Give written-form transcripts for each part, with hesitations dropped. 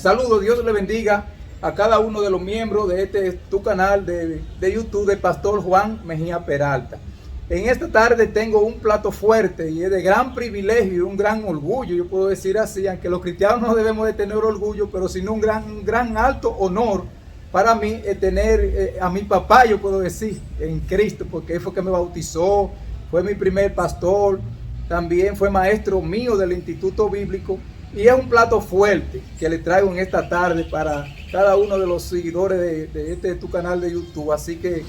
Saludos, Dios le bendiga a cada uno de los miembros de tu canal de YouTube de Pastor Juan Mejía Peralta. En esta tarde tengo un plato fuerte y es de gran privilegio y un gran orgullo, yo puedo decir así, aunque los cristianos no debemos de tener orgullo, pero sino un gran alto honor para mí tener a mi papá, yo puedo decir, en Cristo, porque él fue que me bautizó, fue mi primer pastor, también fue maestro mío del Instituto Bíblico, y es un plato fuerte que le traigo en esta tarde para cada uno de los seguidores de tu canal de YouTube. Así que,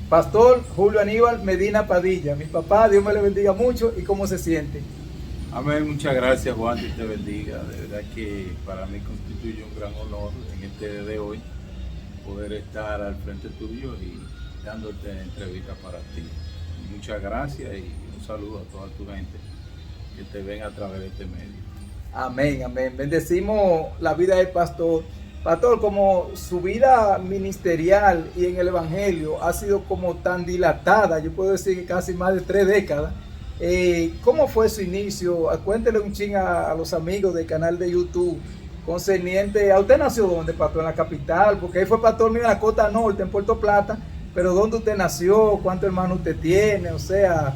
Pastor Julio Aníbal Medina Padilla, mi papá, Dios me le bendiga mucho. ¿Y cómo se siente? Amén, muchas gracias, Juan, Dios te bendiga. De verdad que para mí constituye un gran honor en este día de hoy poder estar al frente tuyo y dándote entrevista para ti. Muchas gracias y un saludo a toda tu gente que te ven a través de este medio. Amén, amén. Bendecimos la vida del pastor. Pastor, como su vida ministerial y en el Evangelio ha sido como tan dilatada, yo puedo decir que casi más de 3 décadas, ¿cómo fue su inicio? Cuéntele un ching a los amigos del canal de YouTube concerniente a usted. ¿Nació dónde, pastor? En la capital, porque ahí fue pastor mío en la costa norte, en Puerto Plata, pero ¿dónde usted nació? ¿Cuántos hermanos usted tiene? O sea,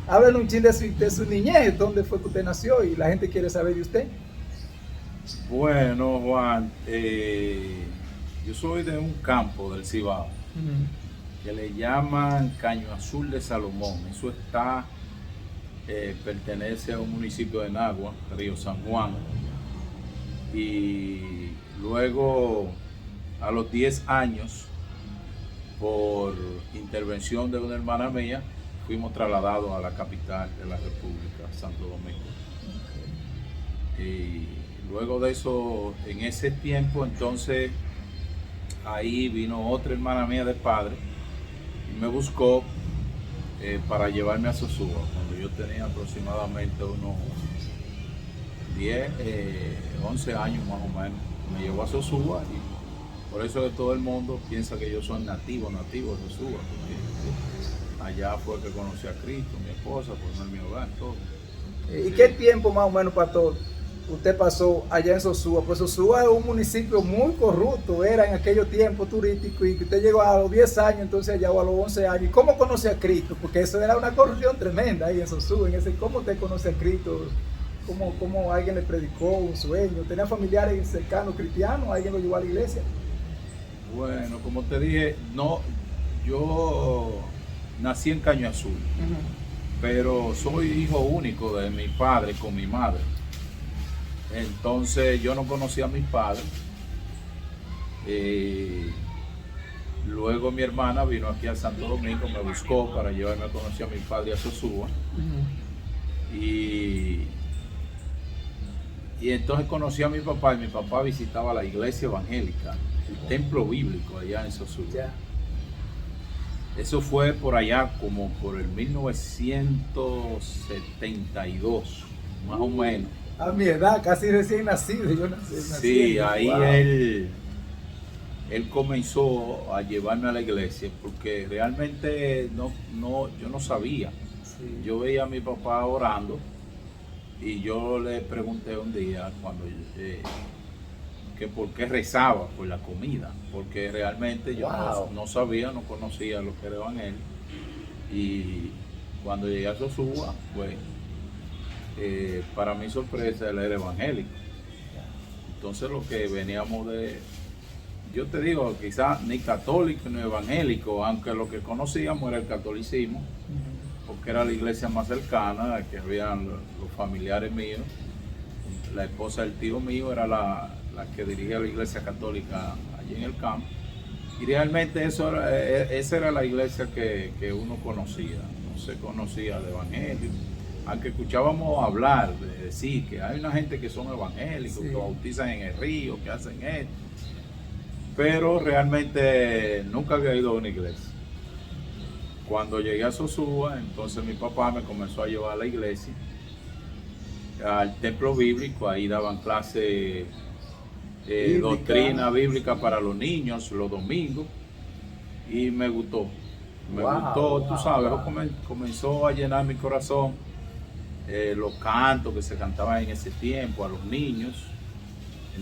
háblenos un ching de su niñez, ¿dónde fue que usted nació? Y la gente quiere saber de usted. Bueno, Juan, yo soy de un campo del Cibao que le llaman Caño Azul de Salomón. Eso está, pertenece a un municipio de Nagua, Río San Juan. Y luego, a los 10 años, por intervención de una hermana mía, fuimos trasladados a la capital de la República, Santo Domingo. Y luego de eso, en ese tiempo, entonces, ahí vino otra hermana mía de padre y me buscó para llevarme a Sosúa, cuando yo tenía aproximadamente unos 11 años más o menos. Me llevó a Sosúa y por eso que todo el mundo piensa que yo soy nativo de Sosúa, porque allá fue que conocí a Cristo, mi esposa, formé mi hogar, todo. ¿Y qué tiempo más o menos, pastor, usted pasó allá en Sosúa? Pues Sosúa es un municipio muy corrupto, era en aquellos tiempos turísticos, y que usted llegó a los 10 años, entonces allá, o a los 11 años. ¿Y cómo conoce a Cristo? Porque eso era una corrupción tremenda ahí en Sosúa. ¿Cómo usted conoce a Cristo? ¿Cómo alguien le predicó un sueño? ¿Tenía familiares cercanos cristianos? ¿Alguien lo llevó a la iglesia? Bueno, como te dije, no, yo nací en Caño Azul, pero soy hijo único de mi padre con mi madre. Entonces yo no conocía a mis padres. Luego mi hermana vino aquí a Santo Domingo, me buscó para llevarme a conocer a mi padre a Sosúa. Y entonces conocí a mi papá, y mi papá visitaba la iglesia evangélica, el templo bíblico allá en Sosúa. Eso fue por allá como por el 1972, más o menos. A mi edad, casi recién nacido, yo nací. Sí, ahí wow. él comenzó a llevarme a la iglesia, porque realmente yo no sabía. Sí. Yo veía a mi papá orando y yo le pregunté un día que por qué rezaba por la comida, porque realmente yo no sabía, no conocía lo que era el evangelio. Y cuando llegué a Sosúa, pues para mi sorpresa él era evangélico. Entonces lo que veníamos yo te digo, quizás ni católico ni evangélico, aunque lo que conocíamos era el catolicismo, porque era la iglesia más cercana, que habían los familiares míos. La esposa del tío mío era la que dirigía la iglesia católica allí en el campo. Y realmente esa era la iglesia que uno conocía, no se conocía de evangelio. Aunque escuchábamos hablar, de decir que hay una gente que son evangélicos, sí, que bautizan en el río, que hacen esto, pero realmente nunca había ido a una iglesia. Cuando llegué a Sosúa, entonces mi papá me comenzó a llevar a la iglesia, al templo bíblico. Ahí daban clases doctrina bíblica para los niños los domingos, y me gustó, tú sabes, comenzó a llenar mi corazón. Los cantos que se cantaban en ese tiempo a los niños,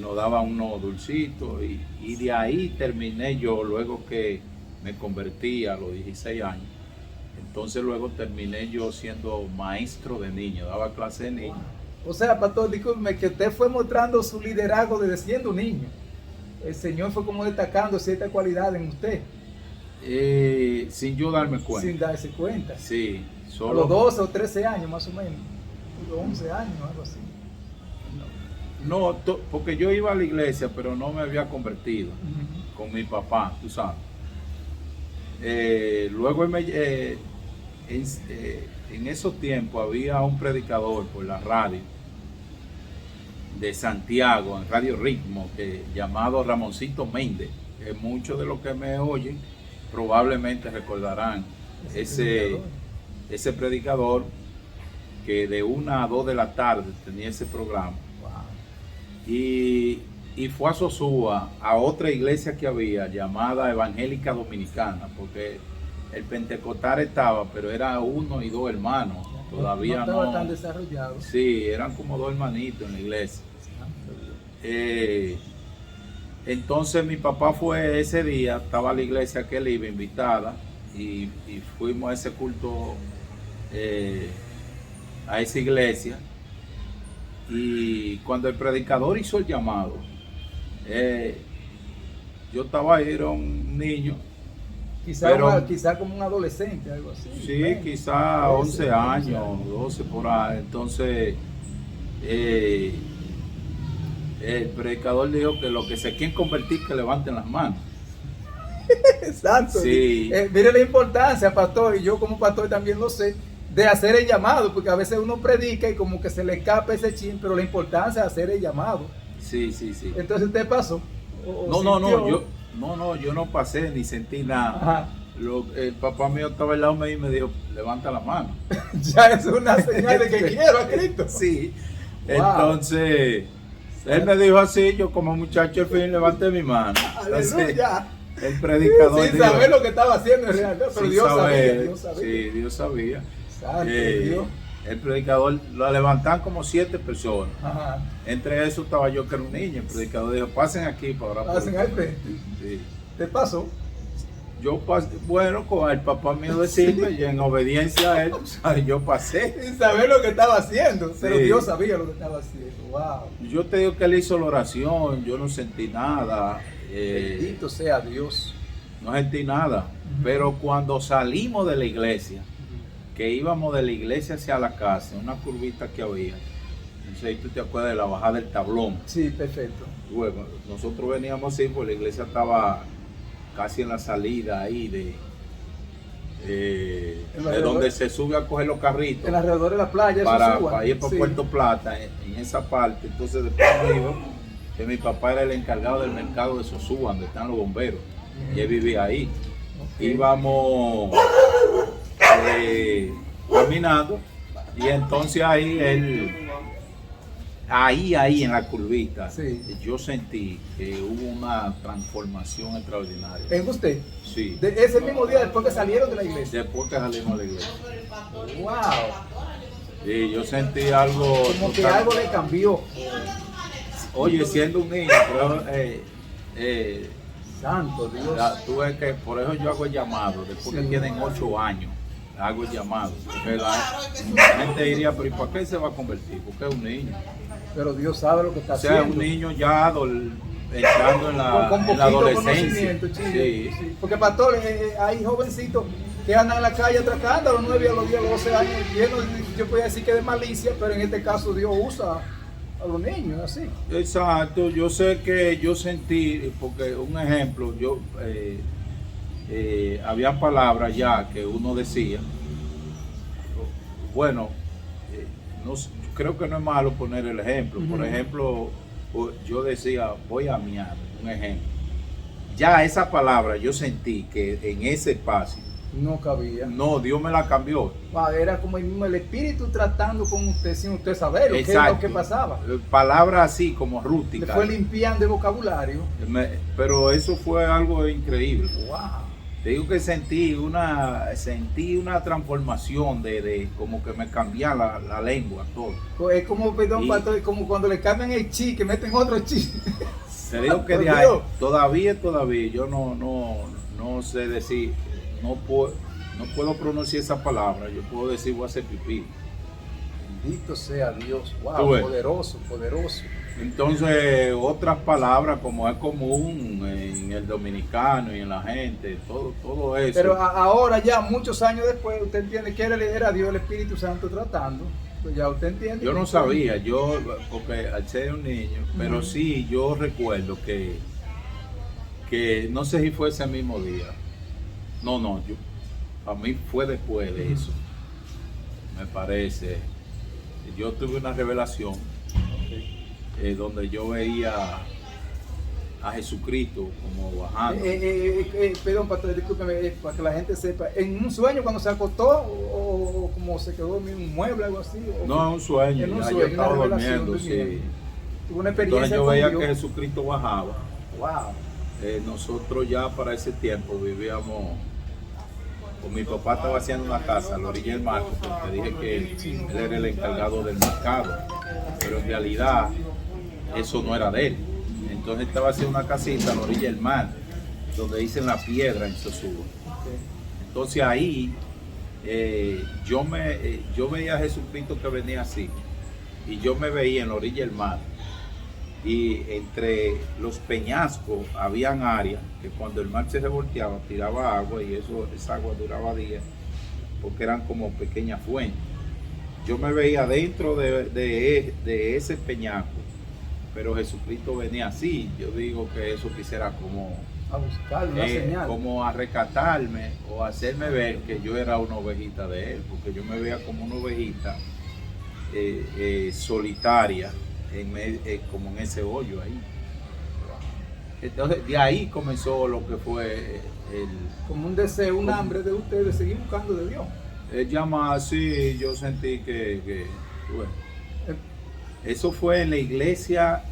nos daban unos dulcitos y de ahí terminé yo, luego que me convertí a los 16 años. Entonces luego terminé yo siendo maestro de niños, daba clase de niños. O sea, pastor, discúlpeme, que usted fue mostrando su liderazgo desde siendo niño. El Señor fue como destacando cierta cualidad en usted. Sin yo darme cuenta. Sin darse cuenta. Sí, A los 12 o 13 años más o menos. 11 años, algo así. No, porque yo iba a la iglesia, pero no me había convertido con mi papá, tú sabes. Luego en esos tiempos había un predicador por la radio de Santiago, en Radio Ritmo, llamado Ramoncito Méndez. Muchos de los que me oyen probablemente recordarán ese predicador que de 1 a 2 de la tarde tenía ese programa. Wow. Y fue a Sosúa, a otra iglesia que había llamada Evangélica Dominicana, porque el Pentecostal estaba, pero era 1 y 2 hermanos. Todavía no estaba tan desarrollado. Sí, eran como 2 hermanitos en la iglesia. Entonces mi papá fue ese día, estaba a la iglesia que él iba invitada y fuimos a ese culto, a esa iglesia, y cuando el predicador hizo el llamado, yo estaba ahí, era un niño. Quizá como un adolescente, algo así. Sí, bueno, quizá 11 años, 12 por ahí. Entonces, el predicador dijo que los que se quieren convertir, que levanten las manos. Exacto. Sí. Mire la importancia, pastor, y yo como pastor también lo sé, de hacer el llamado, porque a veces uno predica y como que se le escapa ese chin, pero la importancia de hacer el llamado. Sí, sí, sí. Entonces, ¿usted pasó? No, yo no pasé ni sentí nada. El papá mío estaba al lado mío y me dijo, levanta la mano. Ya es una señal de que quiero a Cristo. Sí. Wow. Entonces, él me dijo así, yo como muchacho al fin levanté mi mano. Entonces, el predicador sin saber lo que estaba haciendo en realidad, pero Dios sabía. Sí, Dios sabía. Santo Dios. El predicador lo levantaban como 7 personas. Ajá. Entre eso estaba yo, que era un niño. El predicador dijo, pasen aquí para orar. Pasen al frente. Sí. ¿Te pasó? Yo pasé, bueno, con el papá mío decirme, y en obediencia a él, ¿sabes? Yo pasé. Sin saber lo que estaba haciendo, pero sí. Dios sabía lo que estaba haciendo. Wow. Yo te digo que él hizo la oración, yo no sentí nada. Bendito sea Dios. No sentí nada. Pero cuando salimos de la iglesia, que íbamos de la iglesia hacia la casa, una curvita que había, no sé si tú te acuerdas de la bajada del tablón. Sí, perfecto. Bueno, nosotros veníamos así, porque la iglesia estaba casi en la salida ahí de donde se sube a coger los carritos. En alrededor de la playa, para ir por Puerto Plata, en esa parte. Entonces después me dijo que mi papá era el encargado del mercado de Sosúa, donde están los bomberos, y él vivía ahí. Íbamos caminando, y entonces ahí ahí en la curvita, yo sentí que hubo una transformación extraordinaria. ¿En usted? Sí. Ese mismo día después que salieron de la iglesia. Después que salimos de la iglesia. Wow. Sí, yo sentí algo. Como que algo le cambió. Oye, siendo un niño, pero, Santo Dios. Tú ves que por eso yo hago el llamado, después que tienen 8 años, hago el llamado. Porque la gente diría, pero ¿y para qué se va a convertir? Porque es un niño. Pero Dios sabe lo que está haciendo. O sea, haciendo. un niño ya entrando en la adolescencia. Sí. Porque pastor, hay jovencitos que andan en la calle atracando a los 9, a los 10, a los 12 años. Yo podría decir que de malicia, pero en este caso Dios usa a los niños así. Exacto, yo sé que yo sentí, porque un ejemplo, había palabras ya que uno decía, bueno, creo que no es malo poner el ejemplo. Por ejemplo, yo decía, voy a miar, un ejemplo. Ya esa palabra yo sentí que en ese espacio no cabía. No, Dios me la cambió. Era como el mismo el espíritu tratando con usted sin usted saber lo que pasaba. Palabras así como rústicas. Le fue limpiando el vocabulario. Pero eso fue algo increíble. Wow. Te digo que sentí una transformación de como que me cambiaba la lengua, todo. Es como, perdón, Y- pastor, como cuando le cambian el chi, que meten otro chi. Te digo que Por de ahí, Dios. todavía, yo no sé decir, no puedo pronunciar esa palabra, yo puedo decir voy a hacer pipí. Bendito sea Dios. Tú Wow, ves. poderoso, poderoso. Entonces, otras palabras como es común en el dominicano y en la gente, todo eso. Pero ahora ya, muchos años después, usted entiende que era Dios el Espíritu Santo tratando. Pues ya usted entiende. Yo no sabía, porque al ser un niño, pero sí, yo recuerdo que no sé si fue ese mismo día. No, a mí fue después de eso, me parece. Yo tuve una revelación donde yo veía a Jesucristo como bajando. Perdón, pastor, discúlpeme, para que la gente sepa. ¿En un sueño cuando se acostó o como se quedó en un mueble, algo así? No, es un sueño, En un ya sueño, yo una estaba revelación, durmiendo, sí. durmiendo. Tuvo una Entonces experiencia yo con veía Dios. que Jesucristo bajaba. Wow. Nosotros ya para ese tiempo vivíamos, con mi papá estaba haciendo una casa a la orilla del mar, porque dije que él era el encargado del mercado, pero en realidad eso no era de él. Entonces estaba haciendo una casita a la orilla del mar, donde dicen la piedra en Sosúa. Entonces ahí yo veía a Jesucristo que venía así, y yo me veía en la orilla del mar. Y entre los peñascos habían áreas que cuando el mar se revolteaba tiraba agua y esa agua duraba días porque eran como pequeñas fuentes. Yo me veía dentro de ese peñasco, pero Jesucristo venía así. Yo digo que eso quisiera como, A buscar una señal. como a rescatarme o hacerme ver que yo era una ovejita de él, porque yo me veía como una ovejita solitaria. Como en ese hoyo ahí. Entonces de ahí comenzó lo que fue Como un deseo, un hambre de usted de seguir buscando de Dios. el llama así. Yo sentí bueno, eso fue en la iglesia,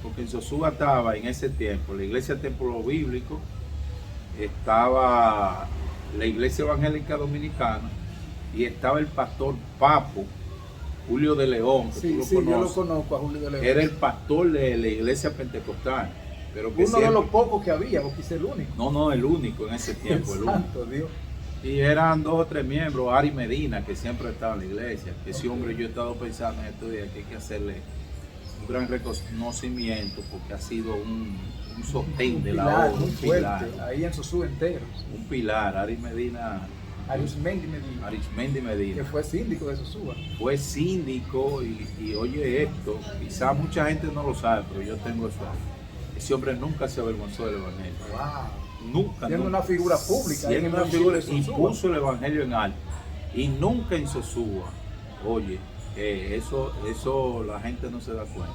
porque en Sosúa estaba en ese tiempo la iglesia Templo Bíblico, estaba la iglesia evangélica dominicana y estaba el pastor Papo Julio de León, que Sí, tú lo sí, conoces. yo lo conozco a Julio de León. Era el pastor de la iglesia pentecostal. Pero que Uno de siempre- los pocos que había, porque es el único. No, el único en ese tiempo, el único. Santo Dios. Y eran 2 o 3 miembros, Ari Medina, que siempre estaba en la iglesia. Que ese hombre, yo he estado pensando en estos días que hay que hacerle un gran reconocimiento porque ha sido un sostén de la Pilar, obra, muy un fuerte, pilar. ahí en Sosúa entero. Un pilar, Ari Medina, Arismendi Medina, Arismendi que Medina. fue síndico de Sosúa. Fue síndico y oye esto, quizá mucha gente no lo sabe, pero yo tengo eso. Ese hombre nunca se avergonzó del evangelio. Wow. Nunca. Siendo nunca. una figura pública, ahí en Siendo el una municipio figura, de Sosúa. impuso el evangelio en alto. Y nunca en Sosúa. Oye, eso la gente no se da cuenta.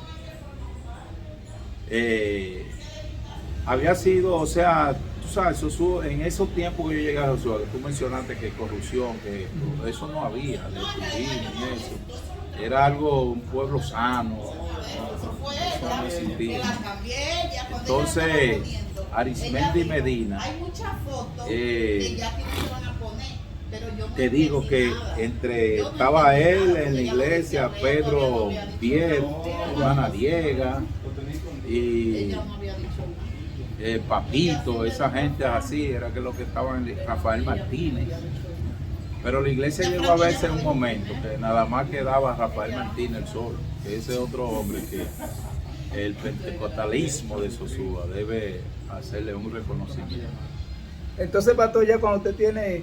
Había sido, o sea, tú sabes, Sosúa, en esos tiempos que yo llegué a Sosúa, que tú mencionaste que corrupción, que eso no había, de turismo y eso. Era algo, un pueblo sano. Eso no existía. Entonces, Arismendi Medina, hay muchas fotos eh, que ya tienen que van a poner, pero yo no te digo entendí que nada. entre Yo no estaba entendí él nada, en la porque ella no iglesia, decía, Pedro todavía no había dicho Biel, nada. hermana Diega y Ella no había dicho nada. Papito, esa gente así, era que lo que estaban, Rafael Martínez. Pero la iglesia llegó a verse en un momento que nada más quedaba Rafael Martínez solo, que ese otro hombre que el pentecostalismo de Sosúa debe hacerle un reconocimiento. Entonces, pastor, ya cuando usted tiene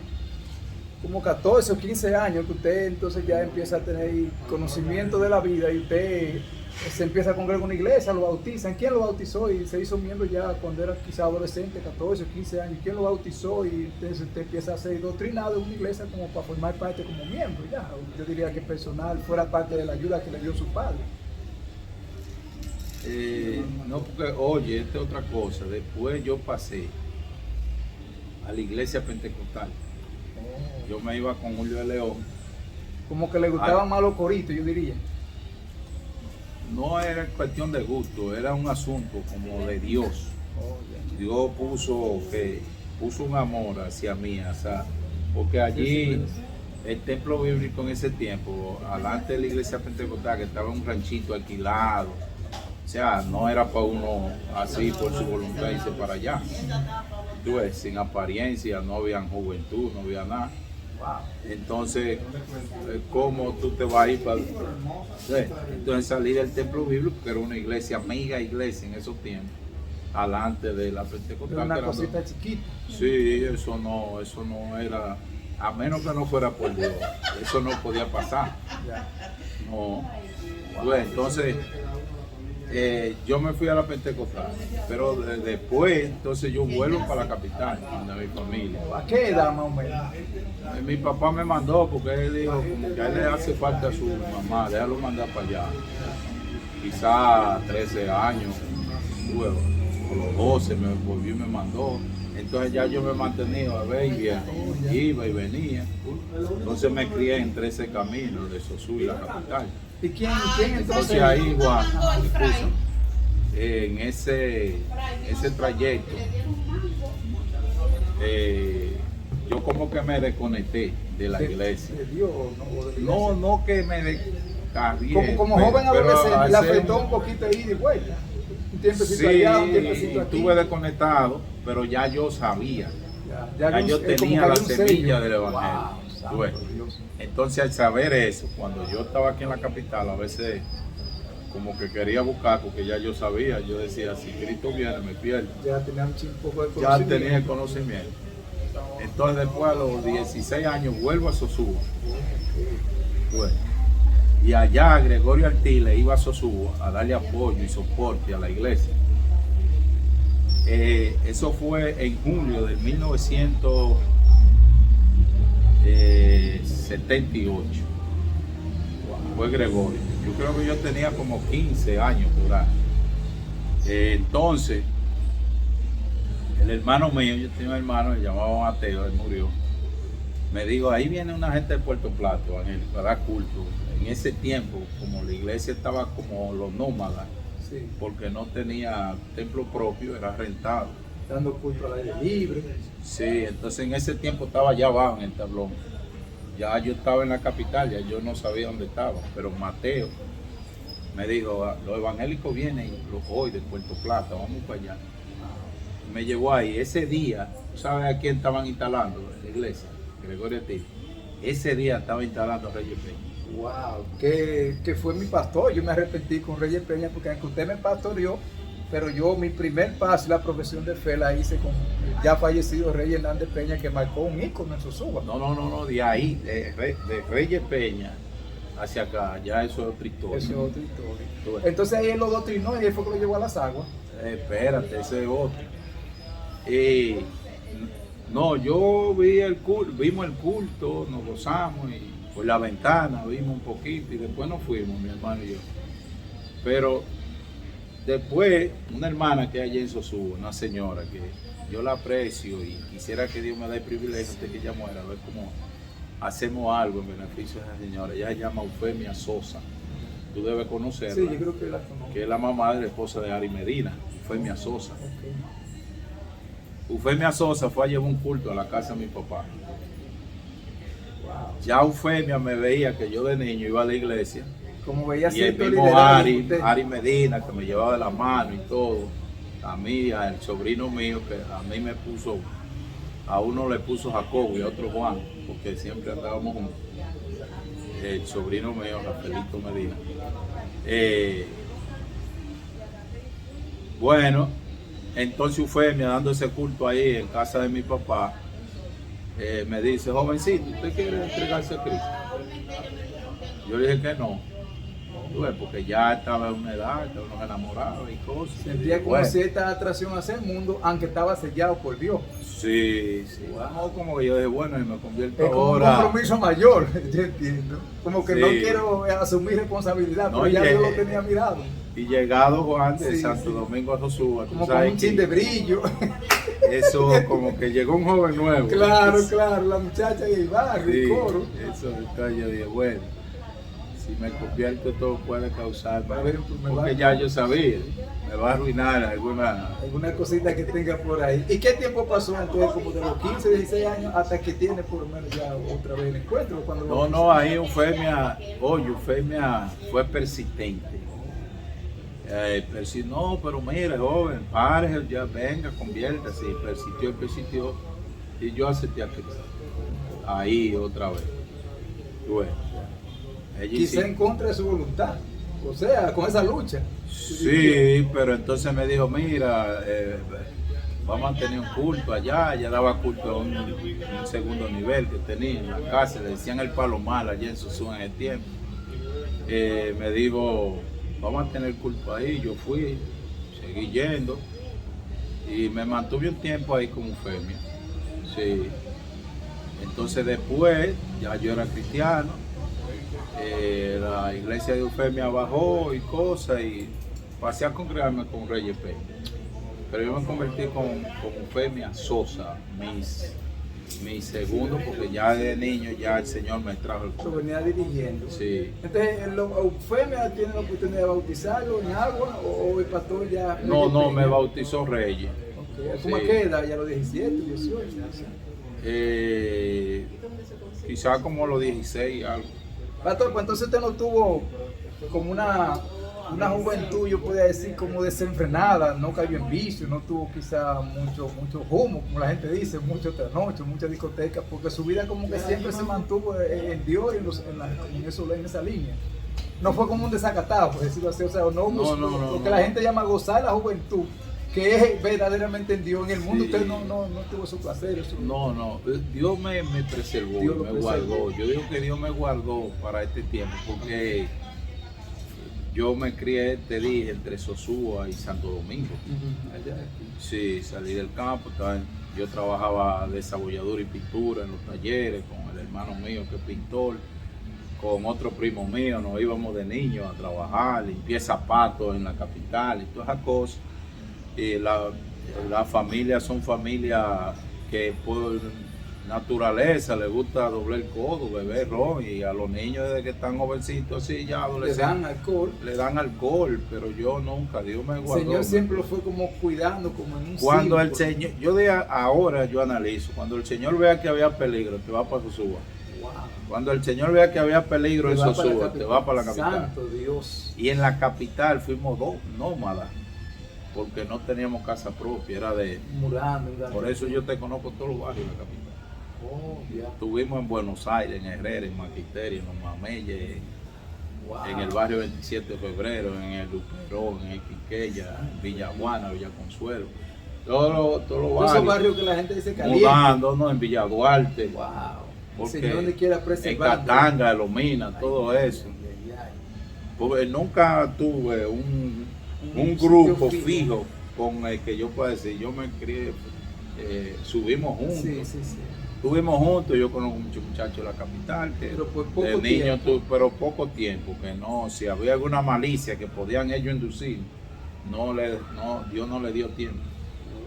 como 14 o 15 años, que usted entonces ya empieza a tener conocimiento de la vida y usted se empieza a congregar en una iglesia, lo bautizan. ¿Quién lo bautizó? Y se hizo miembro ya cuando era quizá adolescente, 14 o 15 años. ¿Quién lo bautizó? Y entonces usted empieza a ser doctrinado en una iglesia como para formar parte como miembro. Ya, yo diría que personal fuera parte de la ayuda que le dio su padre. No, porque oye, esta es otra cosa. Después yo pasé a la iglesia pentecostal. Yo me iba con Julio de León. Como que le gustaban más los coritos, yo diría. No era cuestión de gusto, era un asunto como de Dios. Oh, ya. Dios puso que puso un amor hacia mí, o sea, porque allí el templo bíblico en ese tiempo, alante de la iglesia pentecostal, que estaba en un ranchito alquilado, o sea, no era para uno así por su voluntad irse para allá. Tú ves, sin apariencia, no había juventud, no había nada. Entonces, ¿cómo tú te vas a ir para...? Entonces salí del templo bíblico, que era una iglesia, amiga iglesia en esos tiempos, alante de la pentecostal. Era una cosita chiquita. Sí, eso no era, a menos que no fuera por Dios, eso no podía pasar. No. Bueno, entonces, yo me fui a la pentecostal, pero después, entonces yo vuelvo para la capital, donde mi familia. ¿A qué edad más o menos? Mi papá me mandó porque él dijo como que a él le hace falta a su mamá, déjalo mandar para allá. Quizá 13 años, luego, o los 12 me volvió y me mandó. Entonces ya yo me he mantenido a ver y viejo, iba y venía. Entonces me crié entre ese camino de Sosúa y la capital. ¿Y quién entonces? Entonces ahí, Juan, en ese trayecto, yo como que me desconecté de la iglesia. ¿De Dios o no? De la iglesia? No que me descargué. Como joven adolescente, le afectó un un poquito de ida y vuelta. Un tiempecito sí, allá, un tiempecito aquí. estuve desconectado, pero ya yo sabía. Ya yo es como tenía que la hay un semilla sello. del evangelio. Wow, Tú ves. santo Dios. Entonces al saber eso, cuando yo estaba aquí en la capital, a veces como que quería buscar, porque ya yo sabía, yo decía, si Cristo viene, me pierdo. Ya tenía un poco de Ya conocimiento. tenía el conocimiento. Entonces después a los 16 años vuelvo a Sosúa. Bueno, y allá Gregorio Artiles iba a Sosúa a darle apoyo y soporte a la iglesia. Eso fue en julio de 1978. Fue Gregorio. Yo creo que yo tenía como 15 años por ahí. Entonces, el hermano mío, yo tenía un hermano que se llamaba Mateo, él murió. Me dijo, ahí viene una gente de Puerto Plata, Ángel, para dar culto. En ese tiempo, como la iglesia estaba como los nómadas, Sí, porque no tenía templo propio, era rentado. dando culto al aire libre. Sí, entonces en ese tiempo estaba allá abajo en el tablón. Ya yo estaba en la capital, ya yo no sabía dónde estaba, pero Mateo me dijo, los evangélicos vienen hoy de Puerto Plata, vamos para allá. Me llevó ahí. Ese día, ¿tú sabes a quién estaban instalando en la iglesia? Gregorio Artiles. Ese día estaba instalando a Reyes Peña. Wow, que fue mi pastor. Yo me arrepentí con Reyes Peña porque aunque usted me pastoreó, pero yo mi primer paso y la profesión de fe la hice con el ya fallecido Rey Hernández Peña, que marcó un ícono en Sosúa. No, de ahí, de Reyes Peña hacia acá, ya eso es otra historia. Eso es otra historia. Tú ves. Entonces ahí él lo doctrinó y ahí fue que lo llevó a las aguas. Espérate, ese es otro. No, yo vimos el culto, nos gozamos y por la ventana vimos un poquito y después nos fuimos, mi hermano y yo. Pero después, una hermana que hay en Sosúa, una señora que yo la aprecio y quisiera que Dios me dé el privilegio de que ella muera, a ver cómo hacemos algo en beneficio de esa señora. Ella se llama Eufemia Sosa. Tú debes conocerla. Sí, yo creo que la conozco. Que es la mamá de la esposa de Ari Medina, Eufemia Sosa. Okay. Eufemia Sosa fue a llevar un culto a la casa de mi papá. Ya Eufemia me veía que yo de niño iba a la iglesia. Como veía Y el cierto mismo liderazgo de usted. Ari Medina, que me llevaba de la mano y todo. A mí, al sobrino mío, que a mí me puso, a uno le puso Jacobo y a otro Juan, porque siempre andábamos juntos. El sobrino mío, Rafaelito Medina. Bueno, entonces Eufemia, dando ese culto ahí en casa de mi papá, me dice, jovencito, ¿usted quiere entregarse a Cristo? Yo le dije que no. Tú ves, porque ya estaba en una edad, que uno se enamoraba y cosas. Sentía como Bueno, cierta atracción hacia el mundo, aunque estaba sellado por Dios. sí. No, como que yo dije, bueno, y me convierto Es como un ahora. compromiso mayor, yo entiendo. Como que Sí. no quiero asumir responsabilidad, No, pero ya y Dios llegué. lo tenía mirado. Y llegado Juan de Sí, Santo sí. Domingo a Sosúa, tú Como con sabes un chin de que brillo. eso como que llegó un joven nuevo. Claro, claro, la muchacha y el barrio, Sí, el coro. eso, entonces yo dije, bueno, si me convierto esto puede causar, Va a haber porque ya yo sabía, me va a arruinar alguna cosita que tenga por ahí. ¿Y qué tiempo pasó entonces, como de los 15, 16 años hasta que tiene por lo menos ya otra vez el encuentro? No, ahí Eufemia fue persistente. No, pero mire, joven, párese, ya venga, conviértase. Y persistió. Y yo acepté a Cristo. Ahí otra vez. Bueno, quizá en contra de su voluntad, o sea, con esa lucha. Sí, pero entonces me dijo, mira, vamos a tener un culto allá. Ya daba culto a un segundo nivel que tenía en la casa, le decían el Palomar allá en Sosúa en el tiempo. Me dijo, vamos a tener culto ahí. Yo fui, seguí yendo y me mantuve un tiempo ahí como Eufemia. Sí. Entonces después ya yo era cristiano, la iglesia de Eufemia bajó y cosas y pasé a congregarme con Reyes Peña. Pero yo me convertí con Eufemia Sosa, mi segundo, porque ya de niño ya el Señor me trajo el Lo venía dirigiendo. Sí. Entonces, ¿Eufemia tiene la oportunidad de bautizarlo en agua o el pastor ya? No, me bautizó Reyes. Okay. ¿Cómo Sí. queda? ¿Ya a los 17, 18? Quizás como a los 16 algo. Pastor, pues entonces usted no tuvo como una juventud, yo podría decir, como desenfrenada, no cayó en vicio, no tuvo quizá mucho humo, como la gente dice, mucho trasnocho, mucha discoteca, porque su vida como que siempre se mantuvo en Dios y en esa línea. No fue como un desacatado, por decirlo así, o sea, no, lo que la gente llama gozar la juventud, que es verdaderamente en Dios. En el mundo Sí. usted no tuvo su placer. Eso. No, Dios me preservó, Dios lo me preservó. guardó. Yo digo que Dios me guardó para este tiempo, porque yo me crié, te dije, entre Sosúa y Santo Domingo. Allá, aquí. Sí, salí del campo, yo trabajaba de desabolladura y pintura en los talleres con el hermano mío que es pintor, con otro primo mío, nos íbamos de niños a trabajar, limpié zapatos en la capital y todas esas cosas. Y las familias son familias que por naturaleza les gusta doblar el codo, beber ron, y a los niños desde que están jovencitos así ya Le adolescentes dan alcohol. le dan alcohol, pero yo nunca, Dios me El guardó. Señor siempre lo fue como cuidando, como en un Cuando el círculo. Señor, ahora yo analizo, cuando el Señor vea que había peligro, te va para Sosúa. Wow. Cuando el Señor vea que había peligro en Te va para la Sosúa, te va para la capital. Santo Dios. Y en la capital fuimos dos nómadas, porque no teníamos casa propia, era de... Murando. Por eso yo te conozco todos los barrios de la capital. Oh, ya. Estuvimos en Buenos Aires, en Herrera, en Maquiterio, en Los Mameyes, Wow. en el barrio 27 de febrero, en el Luperón, en el Quiqueya, en Villaguana, Villa Consuelo. Todos los Todos esos barrios que la gente dice caliente. mudándonos en Villa Duarte, Wow. El porque Señor donde quiera en preservar. Catanga, en Los Minas, todo eso. Ay, ay, ay. Porque nunca tuve un sitio grupo fijo con el que yo pueda decir, yo me crié, subimos juntos. Sí. Estuvimos juntos, yo conozco muchos muchachos de la capital que Pero por poco de niños, tiempo. pero poco tiempo, que no, si había alguna malicia que podían ellos inducir, Dios no le dio tiempo.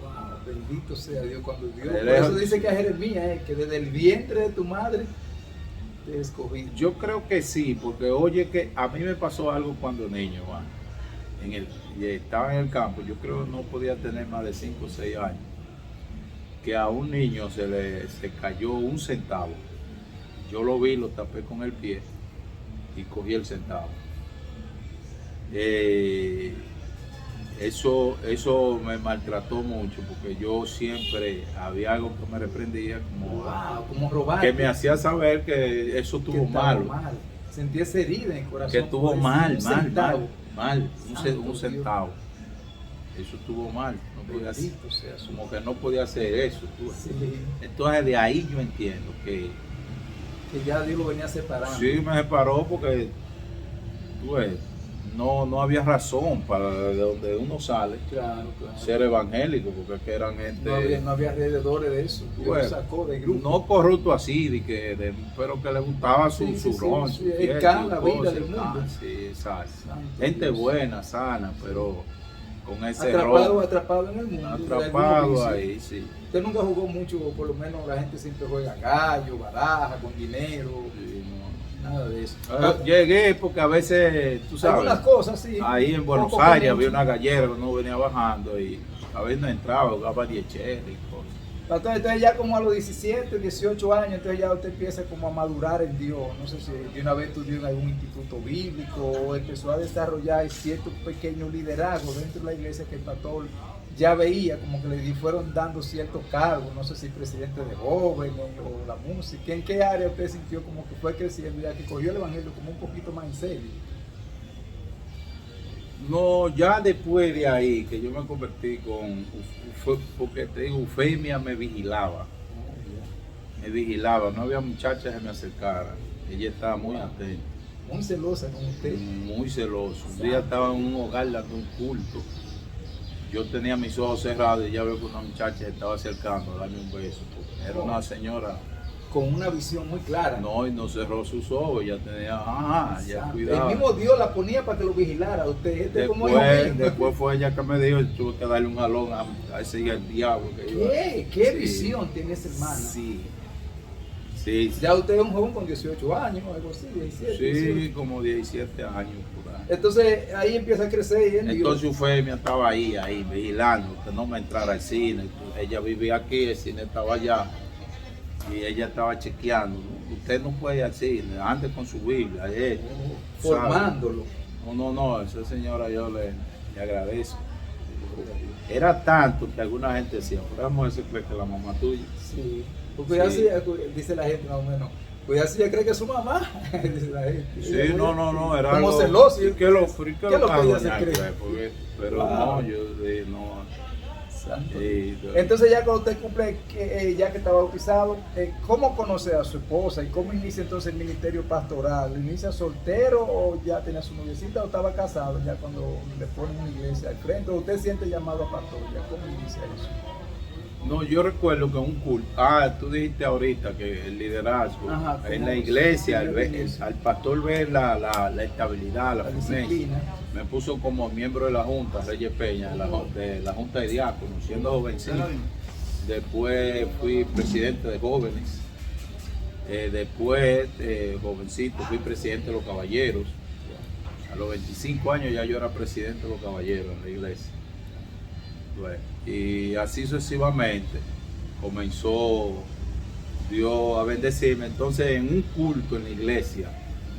Wow, bendito sea Dios cuando Dios. De Por lejos. eso dice que a Jeremías, que desde el vientre de tu madre te escogí. Yo creo que sí, porque oye que a mí me pasó algo cuando niño, y estaba en el campo, yo creo que no podía tener más de 5 o 6 años, que a un niño se cayó un centavo. Yo lo vi, lo tapé con el pie y cogí el centavo. Eso me maltrató mucho, porque yo siempre había algo que me reprendía, Wow, como robar. que me hacía saber que eso que estuvo estaba mal, mal. Sentí esa herida en el corazón. que estuvo por mal, un centavo. Santo un centavo. Eso estuvo mal, no podía hacer, Bendito sea su como que no podía hacer eso. Sí, Entonces de ahí yo entiendo que que ya Dios lo venía separando. sí me separó, porque tú ves, no había razón para de donde uno sale Claro. ser evangélico, porque es que eran gente No había alrededores de eso. Dios Bueno, lo sacó del grupo. no corrupto así, pero que le gustaba su Sí, ron, sí, su el fiesta, can, su la vida cosa, del mundo. sí, exacto. Santo Gente Dios. buena, sana, pero con ese ron Atrapado en el mundo. de algún atrapado vicio. ahí, sí. Usted nunca jugó mucho, por lo menos la gente siempre juega gallo, baraja, con dinero. Sí, Nada de eso. Llegué porque a veces, tú sabes, Algunas cosas, sí. ahí en Buenos Poco Aires mucho. había una gallera, uno venía bajando y a veces no entraba, jugaba 10 cheles y cosas. Entonces ya como a los 17, 18 años, entonces ya usted empieza como a madurar en Dios. No sé si de una vez estudió en algún instituto bíblico o empezó a desarrollar cierto pequeño liderazgo dentro de la iglesia que el pastor ya veía como que le fueron dando ciertos cargos, no sé si presidente de jóvenes o la música. ¿En qué área usted sintió como que fue creciendo ya que cogió el evangelio como un poquito más en serio? No, ya después de ahí, que yo me convertí porque te digo, Eufemia me vigilaba, no había muchachas que me acercaran, ella estaba muy atenta, Muy celosa con usted. muy celosa. Un día estaba en un hogar dando un culto, yo tenía mis ojos cerrados y ya veo que una muchacha se estaba acercando a darme un beso, porque era una señora, Con una visión muy clara. no, y no cerró sus ojos, ya tenía, ya cuidado. El mismo Dios la ponía para que lo vigilara. Usted como hijo mío. Después fue ella que me dijo, tuve que darle un jalón a ese diablo que iba. ¿Qué Sí. visión tiene esa hermana? Sí. Sí, Ya usted es un joven con 18 años, algo así, 17. sí, 18. como 17 años por ahí. Entonces ahí empieza a crecer. En Dios. Entonces Eufemia estaba ahí vigilando, que no me entrara al cine. Ella vivía aquí, el cine estaba allá. Y ella estaba chequeando, ¿no? Usted no puede ir al cine, ande con su Biblia, Formándolo. No, esa señora yo le agradezco. Era tanto que alguna gente decía, pero la mujer se cree que es la mamá tuya. Sí. Porque ya Sí. dice la gente más o menos. Pues así ella cree que es su mamá. Dice la gente. Sí, no, era como algo... celoso. ¿Qué lo ¿Qué es lo que ella se cree? Pero Wow. no, yo no... Santo. Sí, Entonces ya cuando usted cumple, ya que está bautizado, ¿cómo conoce a su esposa y cómo inicia entonces el ministerio pastoral? ¿Lo inicia soltero o ya tenía su noviecita o estaba casado ya cuando le ponen una iglesia al frente? ¿O usted siente llamado a pastor? ¿Ya cómo inicia eso? No, yo recuerdo que un culto, tú dijiste ahorita que el liderazgo Ajá, en como la iglesia, iglesia. al pastor ver la estabilidad, la La firmeza, disciplina. me puso como miembro de la Junta, Reyes Peña, de la Junta de Diáconos, siendo jovencito. Después fui presidente de jóvenes, después jovencito fui presidente de los caballeros. A los 25 años ya yo era presidente de los caballeros en la iglesia. Bueno, y así sucesivamente comenzó Dios a bendecirme. Entonces en un culto en la iglesia,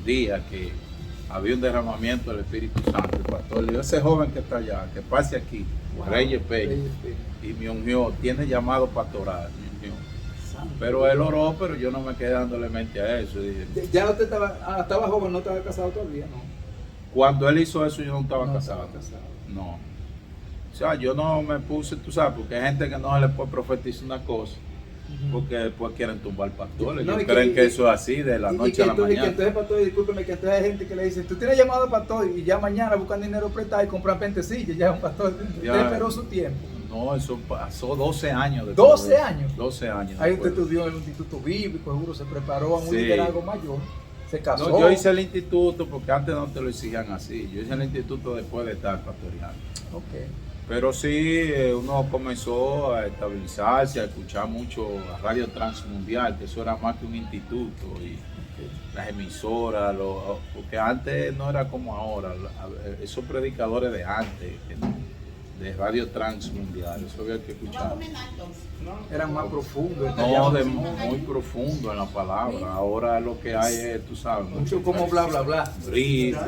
día que había un derramamiento del Espíritu Santo, el pastor le dijo, ese joven que está allá, que pase aquí, Reyes Peña, y me ungió, tiene llamado pastoral, me ungió. Pero él oró, pero yo no me quedé dándole mente a eso. Dije, Ya usted estaba joven, no estaba casado todavía, ¿no? cuando él hizo eso yo no estaba No casado. estaba casado. No. O sea, yo no me puse, tú sabes, porque hay gente que no se le puede profetizar una cosa, porque después quieren tumbar pastores. No, Ellos y creen que- que eso es así, de la noche a la Y que mañana. entonces, pastor, discúlpeme, que entonces hay gente que le dice, tú tienes llamado a pastor y ya mañana buscan dinero prestado y compran pentecillas, ya es un pastor. Usted Ya. esperó su tiempo. No, eso pasó 12 años después. 12 años. 12 años. Ahí usted después. estudió en el instituto bíblico, seguro se preparó a un Sí. liderazgo mayor, se casó. No, yo hice el instituto porque antes no te lo exigían así. Yo hice el instituto después de estar pastoreando. Ok. Pero sí, uno comenzó a estabilizarse, a escuchar mucho a Radio Transmundial, que eso era más que un instituto, y las emisoras, porque antes no era como ahora, esos predicadores de antes, de Radio Transmundial, eso había que No escuchar. comen nada, entonces. Eran más profundos. No, muy profundo en la palabra, ahora lo que hay es, tú sabes, Mucho como bla, bla, bla.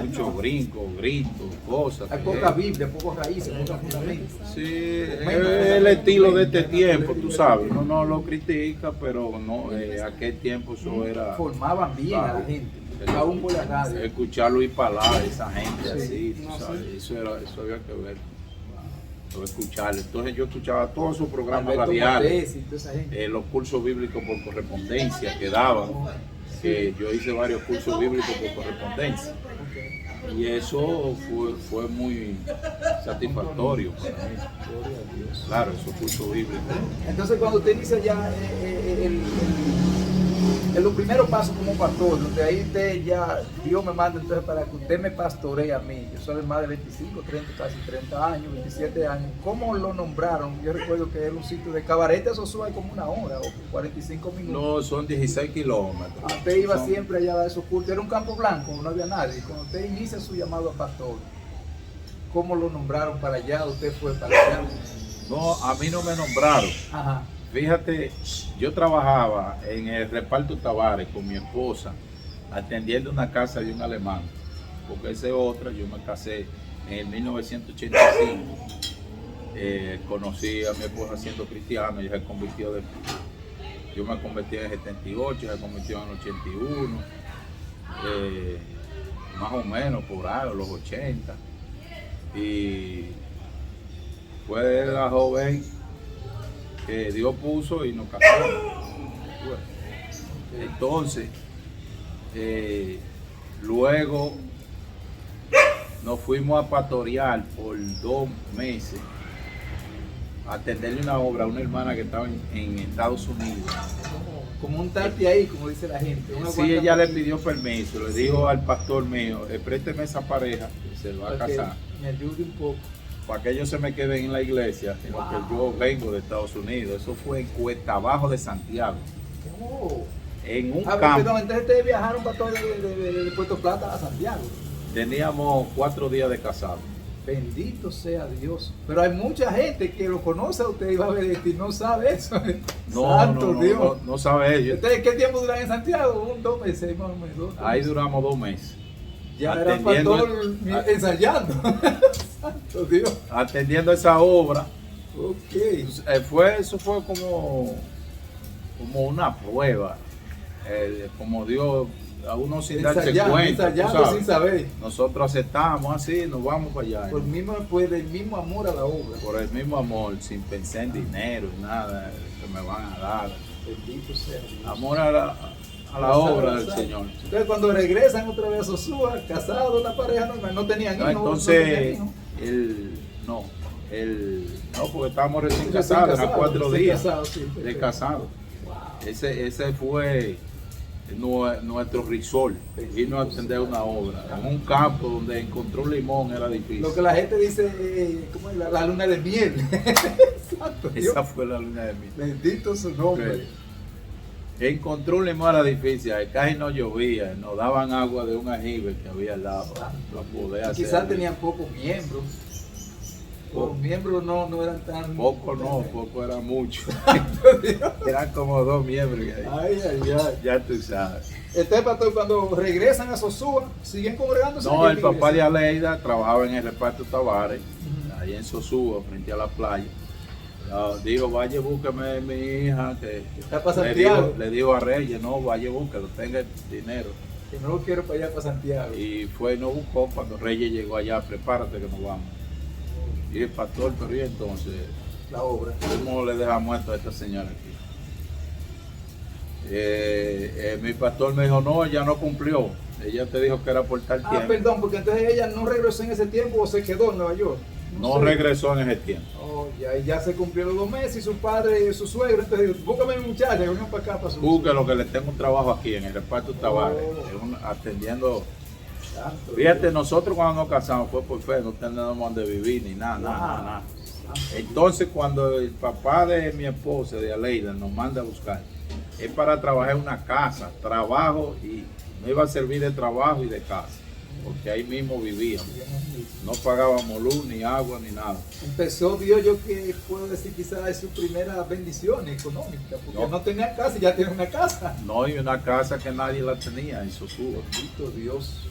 mucho brinco, gritos, cosas. Hay que- poca Biblia, pocos raíces, pocos fundamentos. Sí, es el estilo de este tiempo, tú sabes, uno no lo critica, pero no, aquel tiempo eso era Formaban bien a la gente, aún por la radio. escuchar Luis Palá, esa gente Sí. así, tú sabes, eso había que ver, escucharlo. Entonces yo escuchaba todos esos programas Alberto radiales, Motesi y toda esa gente. los cursos bíblicos por correspondencia que daban, que yo hice varios cursos bíblicos por correspondencia. Ok. Y eso fue muy satisfactorio para mí. Gloria a Dios. Claro, esos cursos bíblicos. Entonces cuando usted inicia ya en los primeros pasos como pastor, donde ahí usted ya, Dios me manda entonces para que usted me pastoree a mí. Yo soy de más de 25, 30, casi 30 años, 27 años. ¿Cómo lo nombraron? Yo recuerdo que era un sitio de Cabarete a Sosúa como una hora o 45 minutos. No, son 16 kilómetros. Usted iba Son- siempre allá a dar esos cultos. Era un campo blanco, no había nadie. Cuando usted inicia su llamado a pastor, ¿cómo lo nombraron para allá? ¿Usted fue para allá? No, a mí no me nombraron. Ajá. Fíjate, yo trabajaba en el reparto Tavares con mi esposa, atendiendo una casa de un alemán, porque esa es otra. Yo me casé en el 1985. Conocí a mi esposa siendo cristiano, ella se convirtió yo me convertí en el 78, ella se convirtió en el 81, más o menos por ahí, los 80. Y fue la joven que Dios puso y nos casamos. Bueno, entonces, luego nos fuimos a pastorear por 2 meses a atenderle una obra a una hermana que estaba en Estados Unidos. Como un tati ahí, como dice la gente. Sí, ella le pidió permiso, le dijo al pastor mío, présteme esa pareja, que se va a para que casar, me ayude un poco. para que ellos se me queden en la iglesia, sino Wow. que yo vengo de Estados Unidos. Eso fue en Cuesta Abajo de Santiago, Oh. en un Perdón, campo. entonces ustedes viajaron para todo de Puerto Plata a Santiago. Teníamos 4 días de casado. Bendito sea Dios. Pero hay mucha gente que lo conoce a usted y va a ver esto y no sabe eso. No, Santo no, Dios. no, no sabe ellos. ¿Ustedes qué tiempo duran en Santiago? 2 meses, más o menos. 2 Ahí meses. duramos 2 meses. Ya era atendiendo- pastor ensayando. Santo Dios. Atendiendo esa obra. Ok. Eso fue como una prueba. Como Dios, a uno sin darse cuenta. tú Ensayando sabes. sin saber. Nosotros aceptamos así, nos vamos para allá. Por el mismo amor a la obra. Por el mismo amor, sin pensar en dinero, nada que me van a dar. Bendito sea Dios. Amor a la obra del Señor. Entonces cuando regresan otra vez a Sosúa, casados, una pareja normal, no tenían No, hijos. entonces, no no, porque estábamos recién tenían hijos. casados, eran 4 recién días casados, sí, de perfecto. casados. Wow. Ese fue nuestro risol, vino a atender una obra en un campo donde encontró limón era difícil. Lo que la gente dice, ¿cómo es? La luna de miel. Santo Dios. Esa fue la luna de miel. Bendito su nombre. Encontró un limón era difícil, casi no llovía, nos daban agua de un ajibe que había al lado para poder Y hacer. quizás tenían pocos miembros. Los miembros no eran tan... Poco era mucho. Eran como 2 miembros. Ay, ay, ay. Ya tú sabes. Entonces, pastor, cuando regresan a Sosúa, ¿siguen congregándose? No, aquí el en la papá de iglesia? Aleida trabajaba en el reparto Tavares, Ujú. ahí en Sosúa, frente a la playa. Dijo, vaya, búsqueme mi hija, que Está para le Santiago. dijo a Reyes, no, vaya, búsquelo, tenga el dinero. Que no lo quiero para allá, para Santiago. Y fue y nos buscó. Cuando Reyes llegó allá, prepárate que nos vamos. Y el pastor, pero y entonces, La obra. ¿cómo le dejamos esto a esta señora aquí? Mi pastor me dijo, no, ella no cumplió. Ella te dijo que era por tal Ah, tiempo. perdón, porque entonces ella no regresó en ese tiempo o se quedó en Nueva York. No sé. regresó en ese tiempo. Oh, ya se cumplieron los 2 meses y su padre y su suegro. Entonces, dijo, búscame a mi muchacha, que venga para acá para su. Búsquelo, que le tengo un trabajo aquí en el reparto Tavares, Oh. atendiendo. Santo Fíjate, Dios. nosotros cuando nos casamos fue por fe, no tenemos donde vivir ni nada, Wow. nada. Santo Entonces, cuando el papá de mi esposa, de Aleida, nos manda a buscar, es para trabajar en una casa, trabajo, y no iba a servir de trabajo y de casa, porque ahí mismo vivíamos. Dios. No pagábamos luz, ni agua, ni nada. Empezó, Dios, yo que puedo decir quizás es su primera bendición económica, porque no tenía casa y ya tiene una casa. No hay una casa que nadie la tenía en Sosúa. Bendito Dios.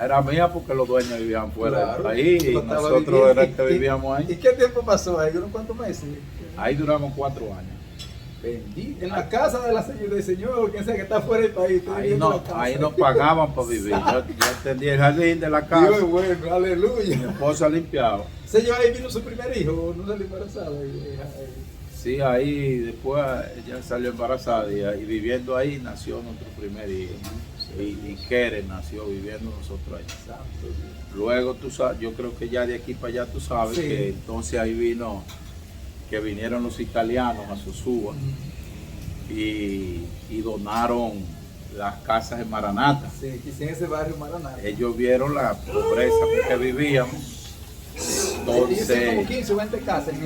Era mía porque los dueños vivían fuera Claro, del país y lo estaba nosotros viviendo. era el que vivíamos ¿Y ahí. qué tiempo pasó ahí? ¿Unos cuántos meses? Ahí duramos 4 años. Bendito. En la casa de la señora, del señor, quien sea que está fuera del país. está Ahí, viviendo no, en la casa. ahí nos pagaban para vivir. Yo atendía el jardín de la Dios casa. es bueno, Mi aleluya. esposa limpiaba. Señor, ahí vino su primer hijo, no salió embarazada. Sí, ahí después ella salió embarazada y viviendo ahí nació nuestro primer hijo. Y Keren nació viviendo nosotros ahí. Santo Dios. Luego tú sabes, yo creo que ya de aquí para allá tú sabes Sí. que entonces ahí vinieron los italianos a Sosúa y donaron las casas en Maranata. Sí, aquí en ese barrio Maranata. Ellos vieron la pobreza en que vivíamos. Ellos hicieron como Entonces, 15 o 20 casas en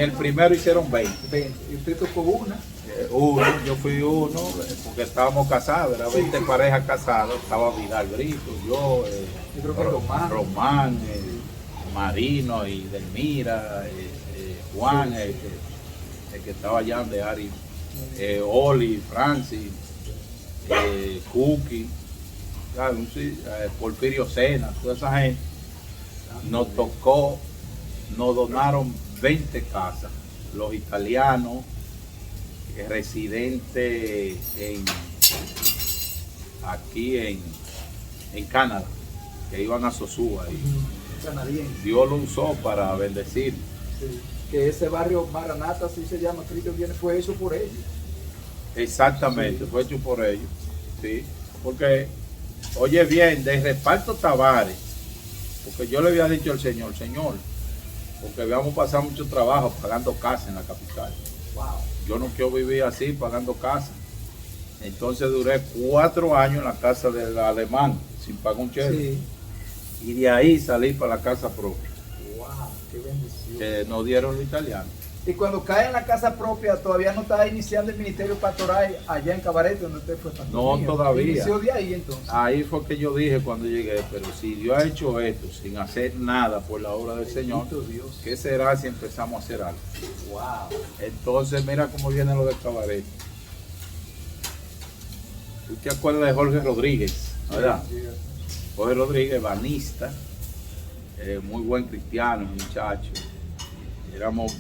el primero hicieron 20. 20. Y usted tocó una. Yo fui uno, porque estábamos casados, eran 20 parejas casadas, estaba Vidal Brito, yo creo que Román, Marino y Delmira, Juan, el que estaba allá de Ari, Oli, Francis, Cookie, Porfirio Sena, toda esa gente. Nos tocó, nos donaron 20 casas, los italianos, residentes aquí en Canadá, que iban a Sosúa. Canadiense. Dios lo usó para bendecir. Sí. Que ese barrio Maranata, así se llama, Cristo viene, fue hecho por ellos. Exactamente, fue hecho por ellos. Sí, porque, oye bien, de reparto Tavares, porque yo le había dicho al Señor, porque habíamos pasado mucho trabajo pagando casa en la capital. Wow. Yo no quiero vivir así pagando casa. Entonces duré 4 años en la casa del alemán sin pagar un cheque. Sí. Y de ahí salí para la casa propia, Wow, qué bendición. que nos dieron los italianos. Y cuando cae en la casa propia, todavía no estaba iniciando el ministerio pastoral allá en Cabarete, donde usted fue pastor. No, mío. todavía. Inició de ahí entonces. Ahí fue que yo dije cuando llegué, pero si Dios ha hecho esto sin hacer nada por la obra del Señor, Bendito Dios. ¿qué será si empezamos a hacer algo? Wow. Entonces mira cómo viene lo de Cabaret. ¿Tú te acuerdas de Jorge Rodríguez? ¿Verdad? Sí, sí. Jorge Rodríguez, banista, muy buen cristiano, muchacho. Éramos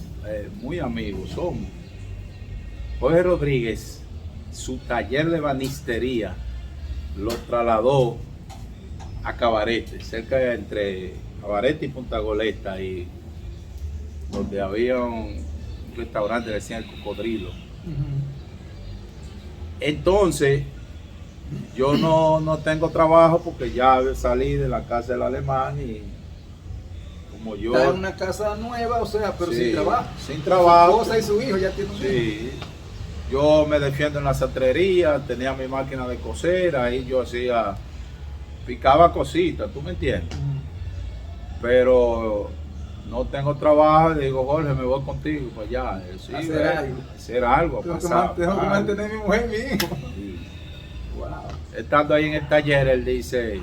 muy amigos, somos. Jorge Rodríguez, su taller de banistería lo trasladó a Cabarete, cerca de entre Cabarete y Punta Goleta, y donde había un restaurante que decían El Cocodrilo. Entonces, yo no tengo trabajo porque ya salí de la casa del alemán y como yo... Está en una casa nueva, o sea, pero Sí, sin trabajo. sin trabajo. Su esposa y su hijo ya tienen un hijo. Sí, yo me defiendo en la sastrería, tenía mi máquina de coser, ahí yo picaba cositas, ¿tú me entiendes? Pero no tengo trabajo, le digo, Jorge, me voy contigo para allá. Sí, hacer algo. Tengo que pasar, mantener a mi mujer y mi hijo. Sí. Wow. Estando ahí en el taller, él dice,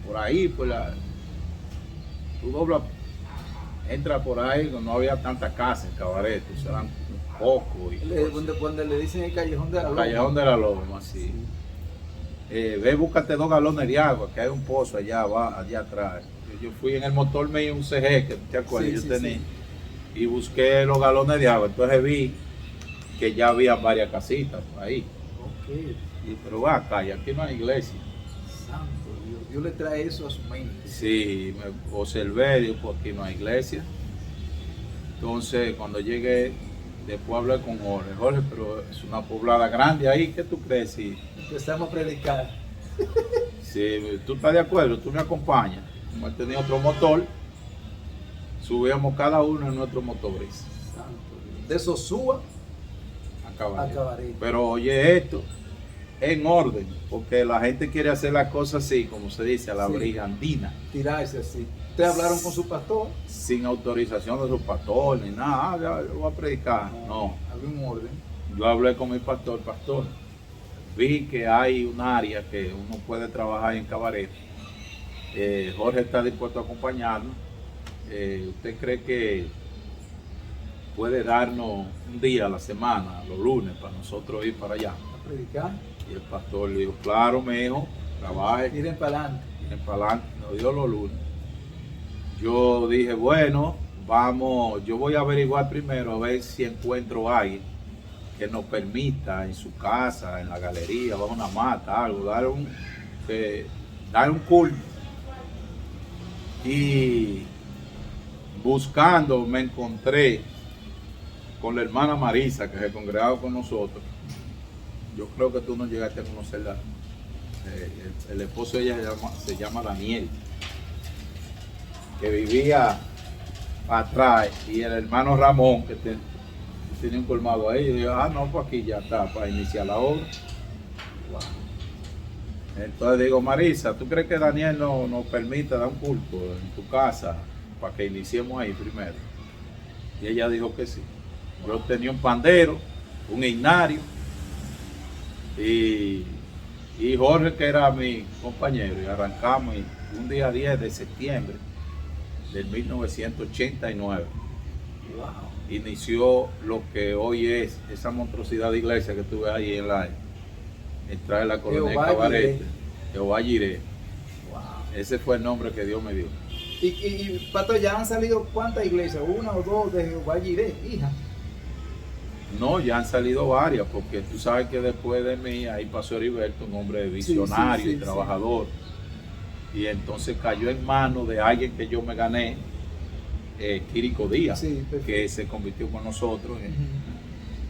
por ahí, tú doblas, entra por ahí, no había tanta casa en Cabaret, eran pocos. Donde le dicen el Callejón de la Loma. Callejón de la Loma, sí. Ve, búscate 2 galones de agua, que hay un pozo allá atrás. Yo fui en el motor mío, un CG, que te acuerdas, Sí, yo sí, tenía, sí. y busqué los galones de agua. Entonces vi que ya había varias casitas por ahí. Ok. Pero va acá, y aquí no hay iglesia. Santo Dios. Dios le trae eso a su mente. Sí, me observé, digo, pues aquí no hay iglesia. Entonces, cuando llegué, después hablé con Jorge, pero es una poblada grande ahí, ¿qué tú crees? Sí, Empezamos a predicar. si tú estás de acuerdo, tú me acompañas. Como él tenía otro motor, subíamos cada uno en nuestro motor gris. Santo Dios. De Sosúa A Cabarete. a Cabarete. Pero oye esto, en orden, porque la gente quiere hacer las cosas así, como se dice, a la Sí. brigandina, Tirarse así. ¿Ustedes hablaron con su pastor? sin autorización de su pastor ni nada. Yo voy a predicar. No, Había un orden. yo hablé con mi pastor, vi que hay un área que uno puede trabajar en Cabaret. Jorge está dispuesto a acompañarnos. ¿Usted cree que puede darnos un día a la semana, los lunes, para nosotros ir para allá? A predicar. Y el pastor le dijo, claro, mi hijo, trabaje, Miren para adelante. miren para adelante. Nos dio los lunes. Yo dije, bueno, vamos, yo voy a averiguar primero a ver si encuentro a alguien que nos permita en su casa, en la galería, bajo una mata, algo, dar un culto. Y buscando me encontré con la hermana Marisa, que se congregaba con nosotros. Yo creo que tú no llegaste a conocerla. El esposo de ella se llama Daniel, que vivía atrás, y el hermano Ramón, que tenía un colmado ahí. Y dije, no, pues aquí ya está, para iniciar la obra. Entonces digo, Marisa, ¿tú crees que Daniel nos permite dar un culto en tu casa para que iniciemos ahí primero? Y ella dijo que sí. Yo tenía un pandero, un himnario, y Jorge, que era mi compañero, y arrancamos un día 10 de septiembre del 1989. Inició lo que hoy es esa monstruosidad de iglesia que tuve ahí en la entrada de la colonia de Cabarete, Jehová Jireh. Ese fue el nombre que Dios me dio. Y Pastor, ¿ya han salido cuántas iglesias? ¿Una o dos de Jehová Jireh, hija? No, ya han salido varias, porque tú sabes que después de mí ahí pasó Heriberto, un hombre visionario y trabajador. Y entonces cayó en manos de alguien que yo me gané, Quirico Díaz, que se convirtió con nosotros,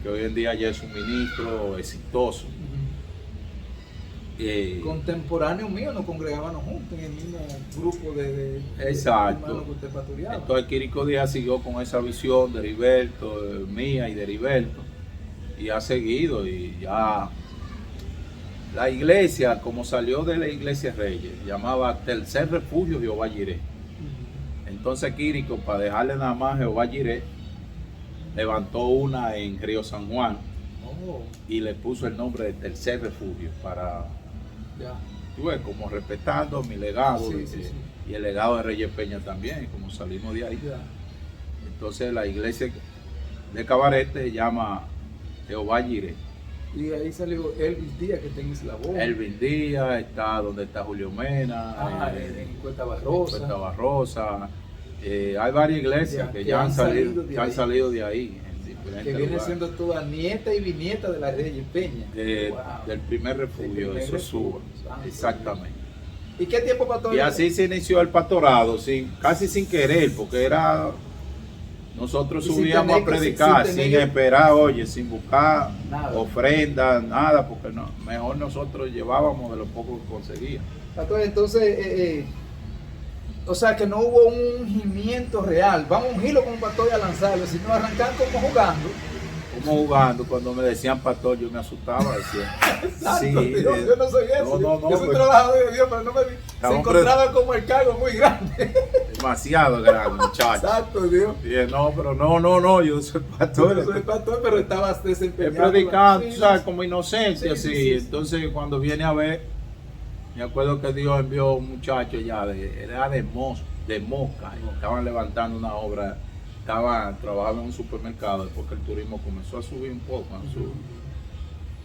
que hoy en día ya es un ministro exitoso. Contemporáneo mío, nos congregábamos juntos en el mismo grupo de exacto. Que usted pastoreaba. Entonces Quirico Díaz siguió con esa visión de Heriberto, mía y de Heriberto, y ha seguido, y ya la iglesia, como salió de la iglesia Reyes, llamaba Tercer Refugio Jehová Jireh. Entonces Quirico, para dejarle nada más Jehová Jireh, levantó una en Río San Juan y le puso el nombre de Tercer Refugio para, tú ves, como respetando mi legado y el legado de Reyes Peña también, como salimos de ahí. Entonces la iglesia de Cabarete se llama Jehová Jireh. Y ahí salió Elvis Díaz, que está en Eslabón. Elvis Díaz, está donde está Julio Mena, en Cuesta Barrosa. Hay varias iglesias que ya han salido de ahí. Que viene siendo toda nieta y bisnieta de la Reyes Peña. Del primer refugio de Sosúa. Exactamente. ¿Y qué tiempo pasó? Y así se inició el pastorado, casi sin querer, porque era... Nosotros subíamos a predicar sin esperar, oye, sin buscar ofrendas, nada, porque no, mejor nosotros llevábamos de lo poco que conseguíamos. Entonces, o sea que no hubo un ungimiento real. Vamos a ungirlo como pastor y a lanzarlo, sino arrancar como jugando. Como jugando, cuando me decían pastor, yo me asustaba, decía. Santo Dios, yo no soy eso. No, yo soy trabajador de Dios, pero no me se encontraba como el cargo muy grande. Demasiado grande, muchacho. Santo Dios. Y no, pero no, yo soy pastor. Yo soy pastor, pero estabas desempeñado. He predicado, tú sabes, como inocente, así. Entonces, cuando viene a ver, me acuerdo que Dios envió un muchacho ya, era de Mosca, estaban levantando una obra, estaban trabajando en un supermercado, después que el turismo comenzó a subir un poco,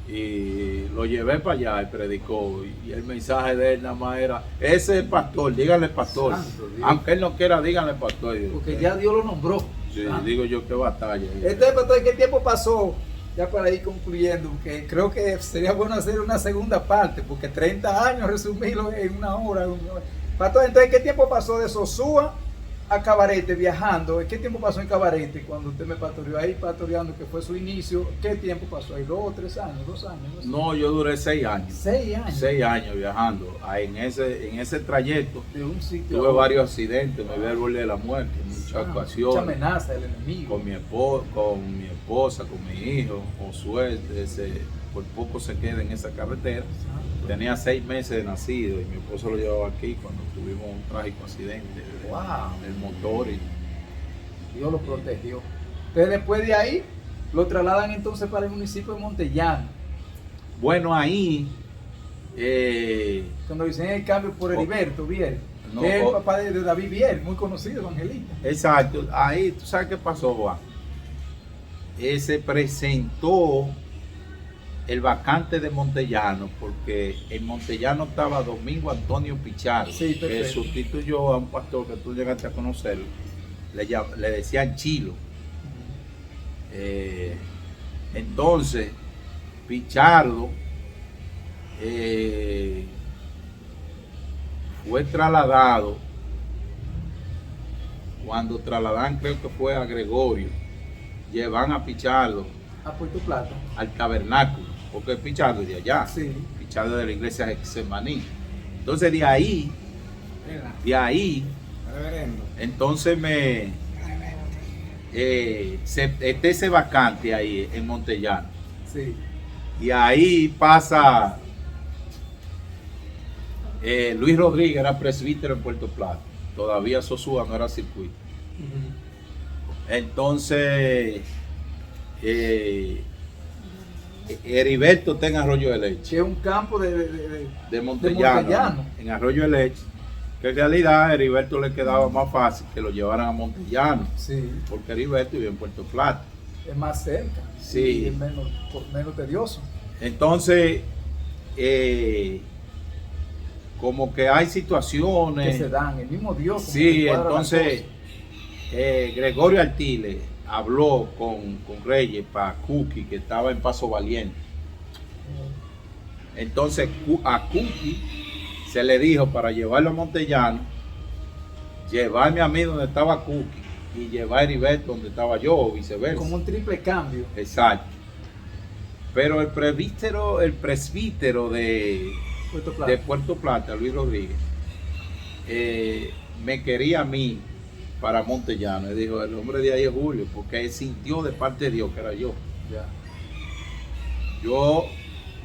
y lo llevé para allá y predicó, y el mensaje de él nada más era, ese es pastor, díganle pastor, aunque él no quiera, díganle pastor. Porque ya Dios lo nombró. Sí, digo yo, qué batalla. Pastor, ¿qué tiempo pasó? Ya para ir concluyendo, que creo que sería bueno hacer una segunda parte, porque 30 años resumirlo en una hora. Pastor, entonces, ¿qué tiempo pasó de Sosúa a Cabarete viajando? ¿Qué tiempo pasó en Cabarete cuando usted me pastoreó ahí, pastoreando, que fue su inicio? ¿Qué tiempo pasó ahí? ¿2 o 3 años? ¿2 años? No, yo duré 6 años. 6 años. 6 años viajando. En ese trayecto de un sitio tuve varios accidentes, me vi al borde de la muerte, muchas ocasiones. Mucha amenaza del enemigo. Con mi esposa, con mi hijo, Josué, por poco se queda en esa carretera. Tenía 6 meses de nacido y mi esposo lo llevaba aquí cuando tuvimos un trágico accidente del motor. Dios lo protegió. Entonces después de ahí lo trasladan entonces para el municipio de Montellano. Bueno, ahí... cuando dicen el cambio por Heriberto Biel, que es el papá de David Biel, muy conocido, evangelista. Exacto. Ahí, ¿tú sabes qué pasó, Juan? Se presentó el vacante de Montellano, porque en Montellano estaba Domingo Antonio Pichardo, que sustituyó a un pastor que tú llegaste a conocer, le decían Chilo. Entonces, Pichardo fue trasladado, cuando trasladan, creo que fue a Gregorio, llevan a Pichardo a Puerto Plata, al tabernáculo, porque Pichardo es de allá, Pichardo de la iglesia de Getsemaní. Entonces de ahí, entonces esté ese vacante ahí en Montellano. Sí. Y ahí pasa Luis Rodríguez, era presbítero en Puerto Plata. Todavía Sosúa no era circuito. Entonces, Heriberto está en Arroyo de Leche. Que es un campo de Montellano, Montellano. en Arroyo de Leche. Que en realidad a Heriberto le quedaba más fácil que lo llevaran a Montellano. Sí. Porque Heriberto vive en Puerto Plata. Es más cerca. Sí. Y es menos tedioso. Entonces, como que hay situaciones. Que se dan, el mismo Dios. como Sí, que cuadra las entonces Gregorio Artiles habló con Reyes para Cookie, que estaba en Paso Valiente. Entonces a Cookie se le dijo para llevarlo a Montellano, llevarme a mí donde estaba Cookie y llevar a Heriberto donde estaba yo, o cosas. viceversa. Como un triple cambio. Exacto. Pero el presbítero de Puerto Plata, Luis Rodríguez, me quería a mí para Montellano. Y dijo, el hombre de ahí es Julio, porque él sintió de parte de Dios que era yo. Ya. Yo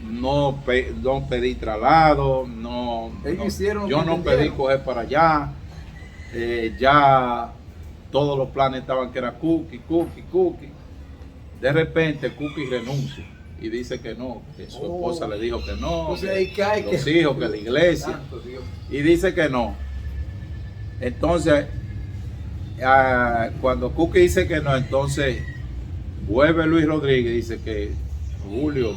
no pedí traslado, Ellos hicieron lo yo que no entendieron. pedí coger para allá. Ya todos los planes estaban que era Cookie. De repente Cookie renuncia y dice que no, que su esposa le dijo que no, Entonces ahí cae los que hijos, que la iglesia, Santo Dios. y dice que no. Entonces, cuando Cookie dice que no, entonces vuelve Luis Rodríguez y dice que Julio,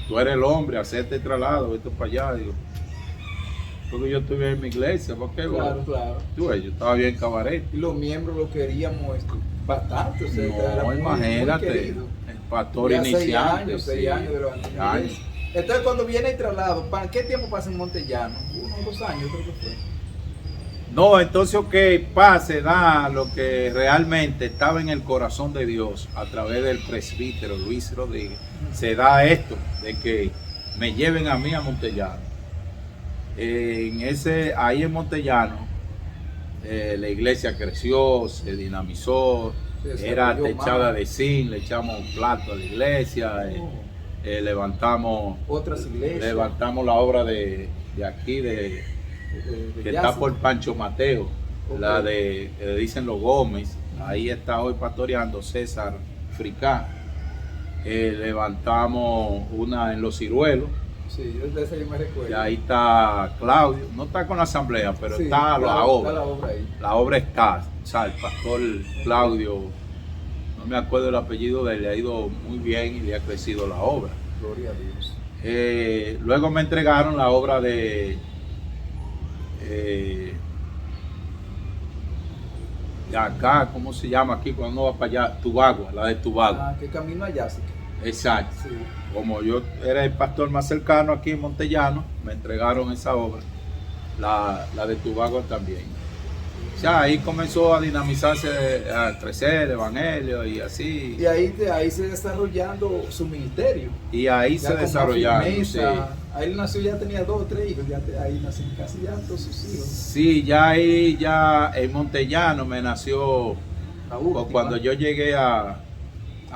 tú eres el hombre, hacerte el traslado, vete para allá. Digo, porque yo estuve en mi iglesia, ¿por qué? Claro. Tú ves, yo estaba bien en Cabaret. Y los miembros lo queríamos bastante. O sea, era No, muy imagínate, querido. el pastor Ya iniciante. 6 años de los años. Entonces, cuando viene el traslado, ¿para qué tiempo pasa en Montellano? 1 o 2 años, creo que fue. No, entonces, se da lo que realmente estaba en el corazón de Dios a través del presbítero Luis Rodríguez. Se da esto, de que me lleven a mí a Montellano. Ahí en Montellano, la iglesia creció, se dinamizó, era techada de zinc, le echamos un plato a la iglesia, levantamos la obra de aquí, que está por Pancho Mateo, la de que le dicen los Gómez. Ahí está hoy pastoreando César Fricá. Levantamos una en Los Ciruelos. Sí, yo de ese yo me recuerdo. Y ahí está Claudio, no está con la asamblea, pero Sí, está la obra. Está la obra ahí. La obra está, o sea, el pastor Claudio, no me acuerdo el apellido de él, le ha ido muy bien y le ha crecido la obra. Gloria a Dios. Luego me entregaron la obra de acá, ¿cómo se llama aquí cuando uno va para allá? Tubagua, la de Tubagua. Que camino allá, sí. Exacto. Sí. Como yo era el pastor más cercano aquí en Montellano, me entregaron esa obra, la de Tubagua también. O sea, ahí comenzó a dinamizarse, a crecer el evangelio y así. Y ahí se desarrollando su ministerio. Y ahí Ya se con desarrollaron. más Sí. firmeza. Ahí él nació, ya tenía 2 o 3 hijos, ahí nacen casi ya todos sus hijos. Sí, ya ahí, ya en Montellano me nació, La última. cuando yo llegué a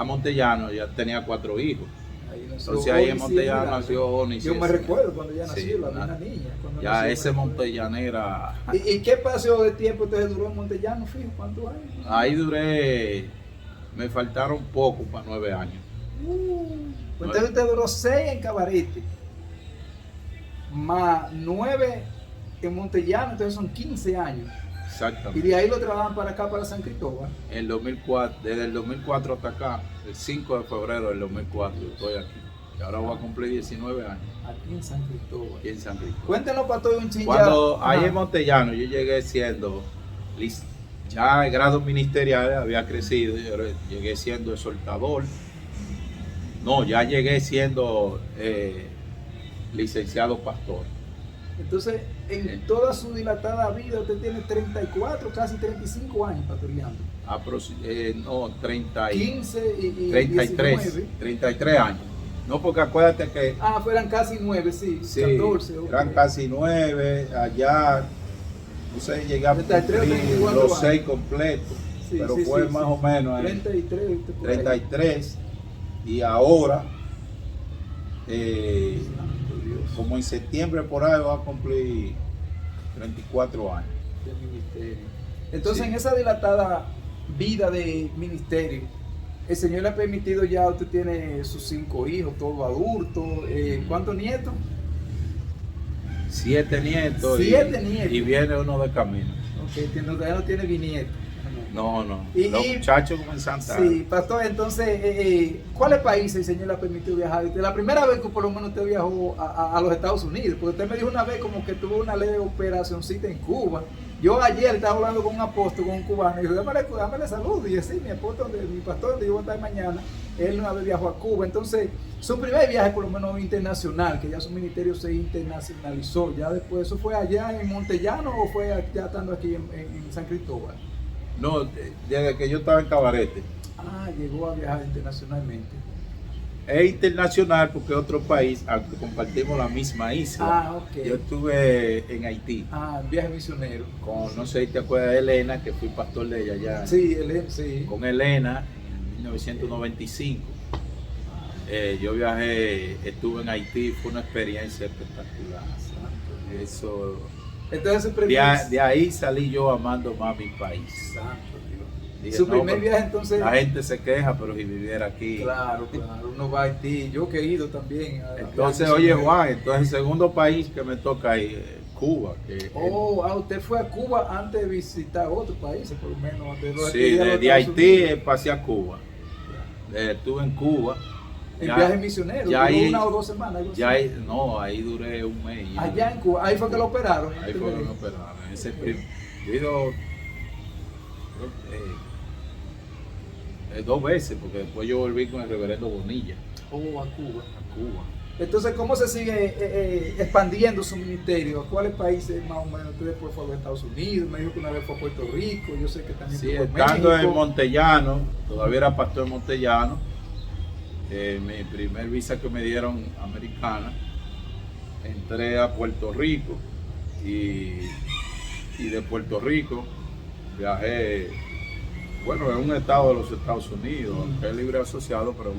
Montellano ya tenía 4 hijos. Ahí nació Entonces ahí en Oni, Montellano sí, nació Oni. Yo me recuerdo cuando ya nació, Sí, la misma niña. cuando Ya nació, ese me recuerdo. montellanera. ¿Y qué pasó de tiempo entonces duró en Montellano, fijo? ¿Cuántos años? Ahí duré, me faltaron poco para 9 años. Pues entonces usted duró 6 en Cabarete, más 9 en Montellano, entonces son 15 años. Y Exactamente. de ahí lo trasladan para acá, para San Cristóbal. El 2004, desde el 2004 hasta acá, el 5 de febrero del 2004, estoy aquí. Y ahora voy a cumplir 19 años Aquí en San Cristóbal. aquí en San Cristóbal. Cuéntenos, Pastor, un chingo. Cuando ahí en Montellano yo llegué siendo, ya el grado ministerial había crecido, yo llegué siendo exhortador. No, ya llegué siendo licenciado pastor. Entonces, en toda su dilatada vida, usted tiene 34, casi 35 años pastoreando. No, 15 y 33, 19. 33 años. No, porque acuérdate que Fueran casi 9, sí, sí, 14. ok. eran casi 9, allá, no sé, llegué a 33 o cumplir 34 los años. 6 completos. Sí, pero sí, fue sí, más sí. o menos en 33, ¿viste? Por ahí. 33 y ahora, Santo Dios. como en septiembre por ahí, va a cumplir 34 años. De ministerio. Entonces, Sí. en esa dilatada vida de ministerio, el Señor le ha permitido ya, usted tiene sus 5 hijos, todos adultos. ¿Cuántos nietos? 7 nietos, 7 nietos. y viene uno de camino. Ok, todavía no tiene bisnietos. No, no. Y- Los y- muchachos comenzaron Sí, pastor, entonces, ¿cuáles países el Señor le ha permitido viajar? La primera vez que por lo menos usted viajó a los Estados Unidos, porque usted me dijo una vez como que tuvo una leve operacioncita en Cuba. Yo ayer estaba hablando con un apóstol, con un cubano, y dijo, dámele salud. Y yo, sí, mi pastor, donde yo voy a estar mañana, él una vez viajó a Cuba. Entonces, su primer viaje por lo menos internacional, que ya su ministerio se internacionalizó, ya después, ¿eso fue allá en Montellano o fue ya estando aquí en San Cristóbal? No, desde que yo estaba en Cabarete. Ah, llegó a viajar internacionalmente. Es internacional porque es otro país, aunque compartimos la misma isla. Ah, ok. Yo estuve en Haití Ah, viaje misionero. con, no sé si te acuerdas de Elena, que fui pastor de ella allá. Sí, sí. Con Elena en 1995. Yo viajé, estuve en Haití, fue una experiencia espectacular. Eso, Entonces su de, primer, de ahí salí yo amando más mi país. Santo Dios. Dije, Su no, primer pero viaje entonces. la gente se queja, pero si viviera aquí. Claro, uno va a Haití. Yo que he ido también. Entonces, viajes oye misioneros. Juan, entonces el segundo país que me toca ahí, Cuba. Que Usted fue a Cuba antes de visitar otros países, por lo menos. Antes de sí, ir a los de Estados Haití Unidos. pasé a Cuba. Estuve en Cuba. En Ya- viaje misionero. ya Duró ahí- 1 o 2 semanas. Algo Ya así. ahí, no, ahí duré un mes. Allá en Cuba. Ahí fue que lo operaron. Ahí fue que me operaron. Ese yo he ido 2 veces, porque después yo volví con el reverendo Bonilla Oh, a Cuba. a Cuba. Entonces, ¿cómo se sigue expandiendo su ministerio? ¿A cuáles países más o menos? Usted después fue a los Estados Unidos, me dijo que una vez fue a Puerto Rico, yo sé que también Sí, estuvo en estando en México. Montellano, todavía era pastor en Montellano, mi primer visa que me dieron americana, entré a Puerto Rico y de Puerto Rico viajé, bueno, en un estado de los Estados Unidos, que es libre asociado, pero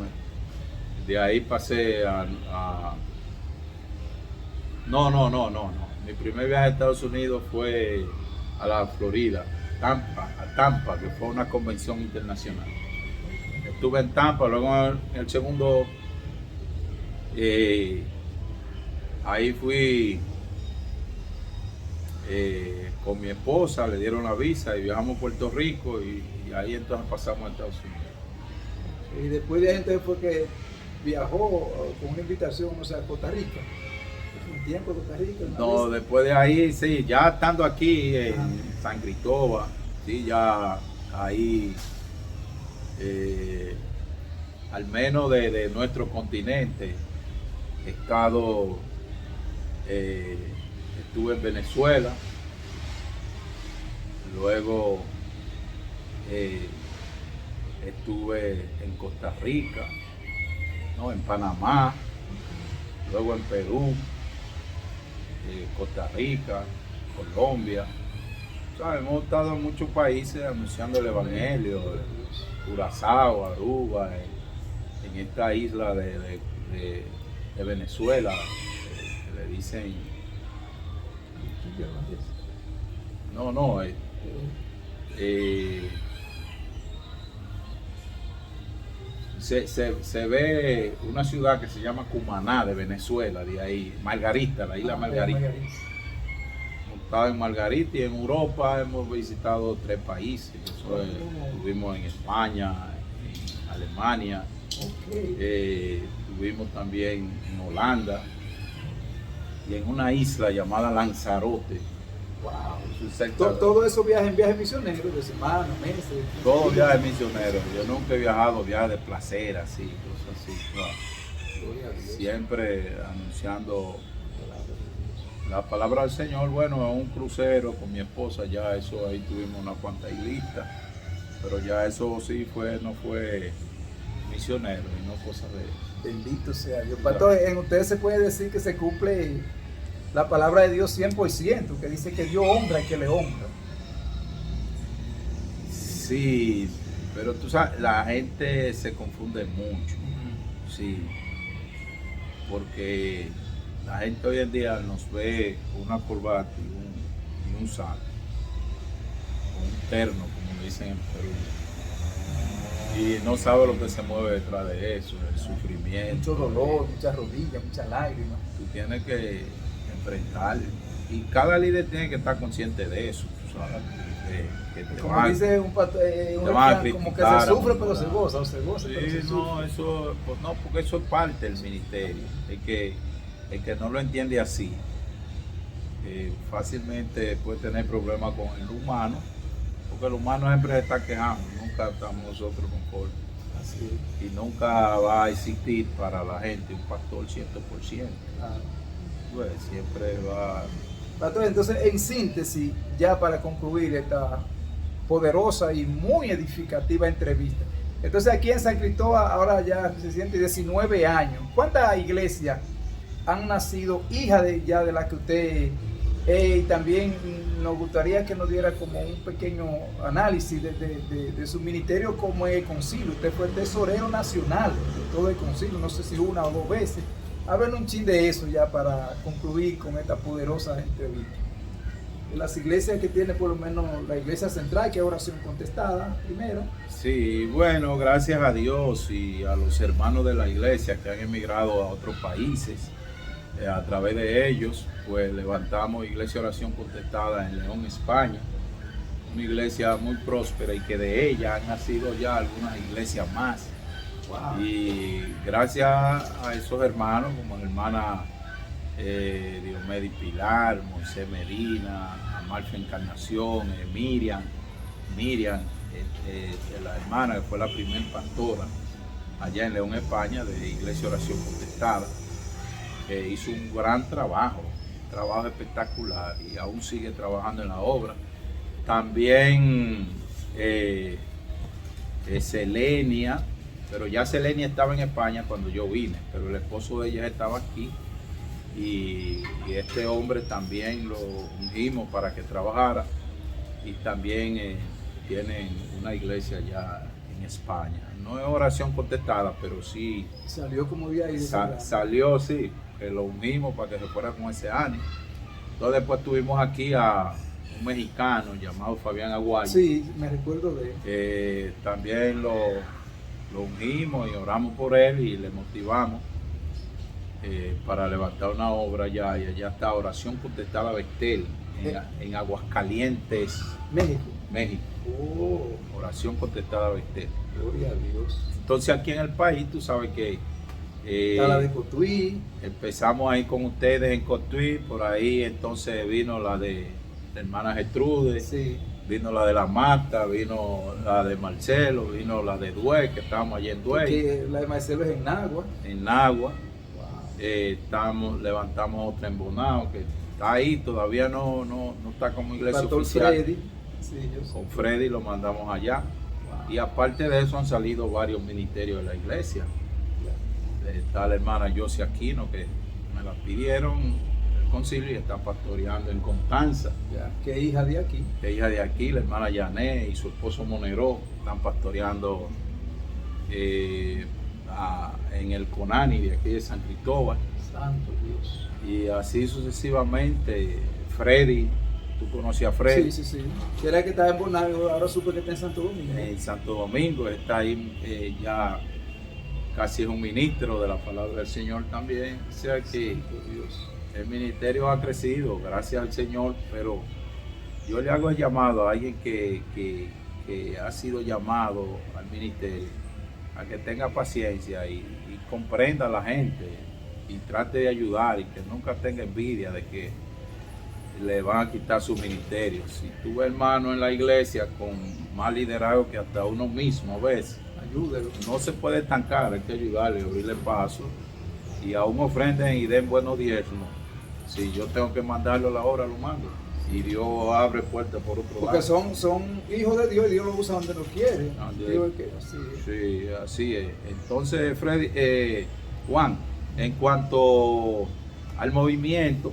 de ahí pasé no. Mi primer viaje a Estados Unidos fue a la Florida, a Tampa, que fue una convención internacional. Estuve en Tampa, luego en el segundo, ahí fui con mi esposa, le dieron la visa y viajamos a Puerto Rico y ahí entonces pasamos a Estados Unidos. Y después de ahí entonces fue que viajó con una invitación, o sea, a Costa Rica. Un tiempo a Costa Rica. una No, vez. después de ahí, sí, ya estando aquí en San Cristóbal, sí, ya ahí, al menos de nuestro continente, he estado, estuve en Venezuela, luego estuve en Costa Rica, ¿no? En Panamá, luego en Perú, Costa Rica, Colombia. O sea, hemos estado en muchos países anunciando el Evangelio, Curazao, Aruba, en esta isla de Venezuela, que le dicen, no, se ve una ciudad que se llama Cumaná de Venezuela, de ahí, Margarita, la isla Margarita. Hemos estado en Margarita y en Europa hemos visitado 3 países. Estuvimos en España, en Alemania, estuvimos también en Holanda y en una isla llamada Lanzarote. Wow. Todo eso viaje en viajes misioneros, de semanas, meses. Todo viaje misionero. Yo nunca he viajado viajes de placer, así, cosas así. Claro. Gloria a Dios. Siempre anunciando la palabra del Señor. Bueno, en un crucero con mi esposa, ya eso ahí tuvimos una cuanta islita, pero ya eso sí no fue misionero y no cosas de eso. Bendito sea Dios. Pastor, en ustedes se puede decir que se cumple la palabra de Dios 100%, que dice que Dios honra y que le honra. Sí, pero tú sabes, la gente se confunde mucho, sí, porque la gente hoy en día nos ve con una corbata y un saco, con un terno, como dicen en Perú, y no sabe lo que se mueve detrás de eso, el sufrimiento. Mucho dolor, muchas rodillas, muchas lágrimas. Tú tienes que enfrentar, y cada líder tiene que estar consciente de eso, tú sabes, que te Como van, dice un te van a como que criticar, se sufre pero ¿verdad? se goza, o se goza pero Sí, se no, sufre. eso, pues no, porque eso es parte del ministerio. El que no lo entiende así, fácilmente puede tener problemas con el humano, porque el humano siempre se está quejando, nunca estamos nosotros conformes. Así es. Y nunca va a existir para la gente un pastor 100%. Claro. Pues siempre va. Pastor, entonces, en síntesis, ya para concluir esta poderosa y muy edificativa entrevista. Entonces, aquí en San Cristóbal, ahora ya se siente 19 años. ¿Cuántas iglesias han nacido hijas de la que usted y también nos gustaría que nos diera como un pequeño análisis de su ministerio como el concilio? Usted fue tesorero nacional de todo el concilio, no sé si una o dos veces. Háblenos un chin de eso ya para concluir con esta poderosa entrevista. De las iglesias que tiene por lo menos la iglesia central, que es oración contestada primero. Sí, bueno, gracias a Dios y a los hermanos de la iglesia que han emigrado a otros países, a través de ellos, pues levantamos Iglesia Oración Contestada en León, España, una iglesia muy próspera y que de ella han nacido ya algunas iglesias más. Wow. Y gracias a esos hermanos, como la hermana Diomedes Pilar, Moisés Medina, Amalfa Encarnación, Miriam, la hermana que fue la primer pastora allá en León, España, de Iglesia Oración Contestada, que hizo un gran trabajo espectacular y aún sigue trabajando en la obra. También Selenia, pero ya Selenia estaba en España cuando yo vine, pero el esposo de ella estaba aquí y este hombre también lo ungimos para que trabajara y también tienen una iglesia ya en España. No es oración contestada, pero sí Salió como de ahí. salió, sí, que lo ungimos para que se fuera con ese ánimo. Entonces después tuvimos aquí a un mexicano llamado Fabián Aguayo. Sí, me recuerdo de él. También lo ungimos y oramos por él y le motivamos para levantar una obra allá. Y allá está Oración Contestada Bestel, en Aguascalientes, México. Oh, Oración Contestada Bestel. gloria a Dios. Entonces aquí en el país, tú sabes que Está la de Cotuí. empezamos ahí con ustedes en Cotuí, por ahí entonces vino la de la hermana Gertrude, Sí. vino la de la Mata, vino la de Marcelo, vino la de Duey, que estábamos allí en Duey, Que la de Marcelo es en Nagua. en Nagua. Wow. Levantamos otra en Bonao, que está ahí, todavía no está como iglesia Pastor oficial. Freddy. Sí, yo sé. Con Freddy lo mandamos allá. Wow. Y aparte de eso han salido varios ministerios de la iglesia. Está la hermana Josie Aquino, que me la pidieron el concilio y está pastoreando en Constanza, Ya, que hija de aquí. que es hija de aquí. La hermana Yané y su esposo Monero están pastoreando en el Conani de aquí de San Cristóbal. Santo Dios. Y así sucesivamente. Freddy, tú conocías a Freddy. Sí, sí, sí. Que era que estaba en Bonao, ahora supe que está en Santo Domingo. En Santo Domingo, está ahí ya casi es un ministro de la palabra del Señor también. O sea que Santo Dios. el ministerio ha crecido, gracias al Señor, pero yo le hago el llamado a alguien que ha sido llamado al ministerio, a que tenga paciencia y comprenda a la gente y trate de ayudar y que nunca tenga envidia de que le van a quitar su ministerio. Si tú ves hermano en la iglesia con más liderazgo que hasta uno mismo, ¿ves? Ayúdelo. No se puede estancar, hay que ayudarle, abrirle paso y aún ofrenden y den buenos diezmos. Si yo tengo que mandarlo a la hora, lo mando. Y Dios abre puertas por otro Porque lado. son hijos de Dios y Dios los usa donde lo quiere. Donde- Digo que así es. Sí, así es. Entonces, Freddy, Juan, en cuanto al movimiento,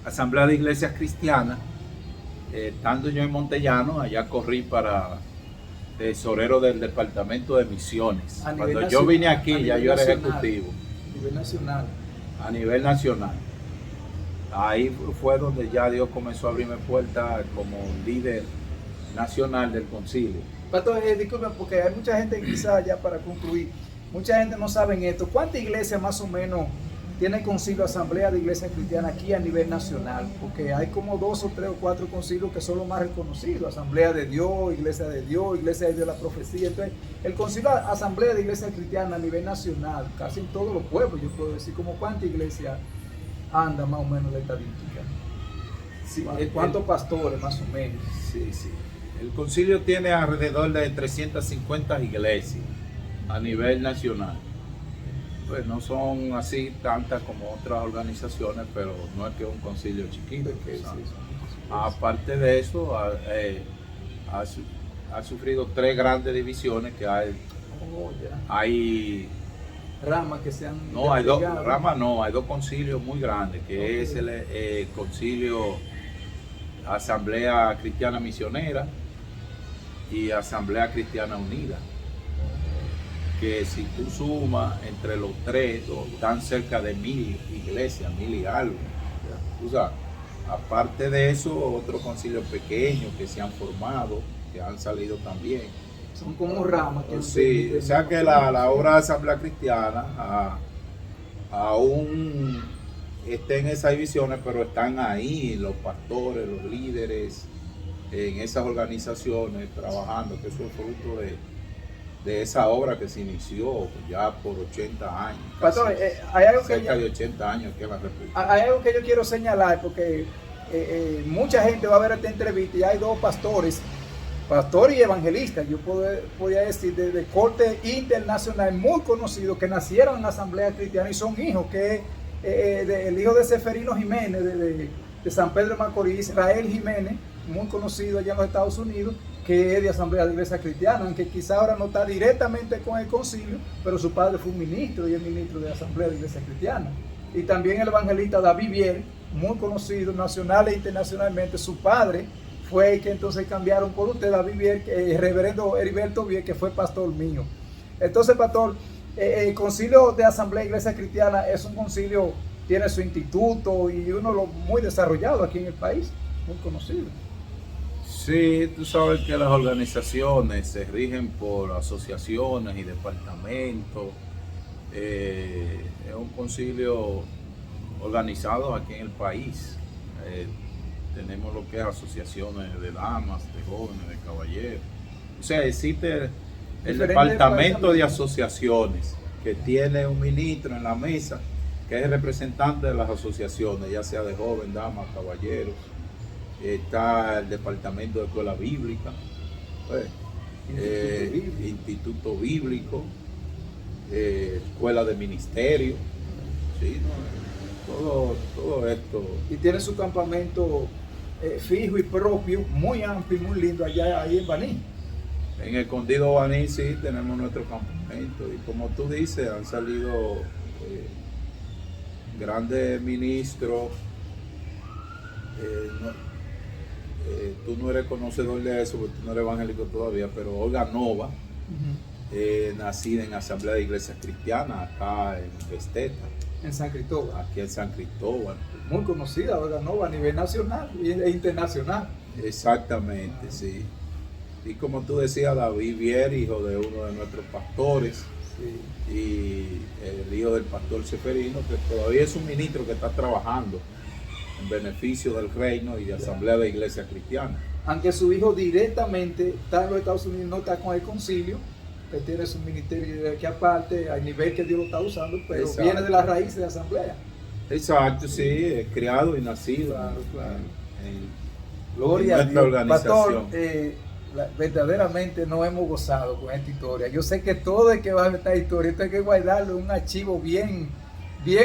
Asamblea de Iglesias Cristianas, estando yo en Montellano, allá corrí para tesorero del departamento de misiones. A nivel Cuando yo vine aquí, a ya nivel yo era nacional. ejecutivo A nivel nacional. a nivel nacional. Ahí fue donde ya Dios comenzó a abrirme puertas como líder nacional del concilio. Pastor, disculpe, porque hay mucha gente, quizás ya para concluir, mucha gente no sabe esto. ¿Cuántas iglesias más o menos tiene el concilio Asamblea de Iglesia Cristiana aquí a nivel nacional? Porque hay como 2 o 3 o 4 concilios que son los más reconocidos: Asamblea de Dios, Iglesia de Dios de la Profecía. Entonces, el concilio Asamblea de Iglesia Cristiana a nivel nacional, casi en todos los pueblos, yo puedo decir, como cuántas iglesias anda más o menos la estadística. Sí, ¿Cuántos pastores más o menos? Sí, sí. El concilio tiene alrededor de 350 iglesias a nivel nacional. Pues no son así tantas como otras organizaciones, pero no es que es un concilio chiquito. Aparte de eso, ha sufrido 3 grandes divisiones que hay. Hay ramas que se han... No, hay 2 ramas, no, hay 2 concilios muy grandes, que es el concilio Asamblea Cristiana Misionera y Asamblea Cristiana Unida, que si tú sumas entre los 3, están cerca de 1000 iglesias, 1000 y algo. Tú sabes, aparte de eso, otros concilios pequeños que se han formado, que han salido también. Son como ramas. Que sí, o sea que la obra de Asamblea Cristiana aún está en esas divisiones, pero están ahí los pastores, los líderes en esas organizaciones trabajando, que eso es fruto de esa obra que se inició ya por 80 años. Pastor, hay algo cerca de 80 años aquí en la República. Hay algo que yo quiero señalar, porque mucha gente va a ver esta entrevista y hay 2 pastores, pastor y evangelista, yo podría decir de corte internacional, muy conocidos, que nacieron en la Asamblea Cristiana y son hijos, que el hijo de Seferino Jiménez de San Pedro de Macorís, Israel Jiménez, muy conocido allá en los Estados Unidos, que es de Asamblea de Iglesia Cristiana, aunque quizá ahora no está directamente con el concilio, pero su padre fue un ministro y es ministro de Asamblea de Iglesia Cristiana. Y también el evangelista David Vier, muy conocido nacional e internacionalmente, su padre fue el que entonces cambiaron por usted, David Vier, el reverendo Heriberto Vier, que fue pastor mío. Entonces, pastor, el concilio de Asamblea de Iglesia Cristiana es un concilio, tiene su instituto y uno muy desarrollado aquí en el país, muy conocido. Sí, tú sabes que las organizaciones se rigen por asociaciones y departamentos. Es un concilio organizado aquí en el país. Tenemos lo que es asociaciones de damas, de jóvenes, de caballeros. O sea, existe el departamento de asociaciones que tiene un ministro en la mesa que es el representante de las asociaciones, ya sea de joven, damas, caballeros. Está el departamento de escuela bíblica, instituto bíblico, escuela de ministerio, sí, ¿no? todo esto. Y tiene su campamento fijo y propio, muy amplio y muy lindo allá ahí en Baní. En Escondido Baní sí tenemos nuestro campamento y como tú dices, han salido grandes ministros. Tú no eres conocedor de eso porque tú no eres evangélico todavía, pero Olga Nova, nacida en Asamblea de Iglesias Cristianas, acá en Besteta. En San Cristóbal. Aquí en San Cristóbal. Muy conocida Olga Nova a nivel nacional e internacional. Exactamente, sí. Y como tú decías, David Vier, hijo de uno de nuestros pastores, sí. Y el hijo del pastor Seferino, que todavía es un ministro que está trabajando en beneficio del reino y de Asamblea de Iglesia Cristiana. Aunque su hijo directamente está en los Estados Unidos, no está con el concilio, que tiene su ministerio de aquí aparte, al nivel que Dios lo está usando, pero exacto, viene de la raíz de la Asamblea. Exacto, sí, es criado y nacido. Claro. Gloria a Dios. Pastor, verdaderamente no hemos gozado con esta historia. Yo sé que todo el que va a ver esta historia, esto hay que guardarlo en un archivo bien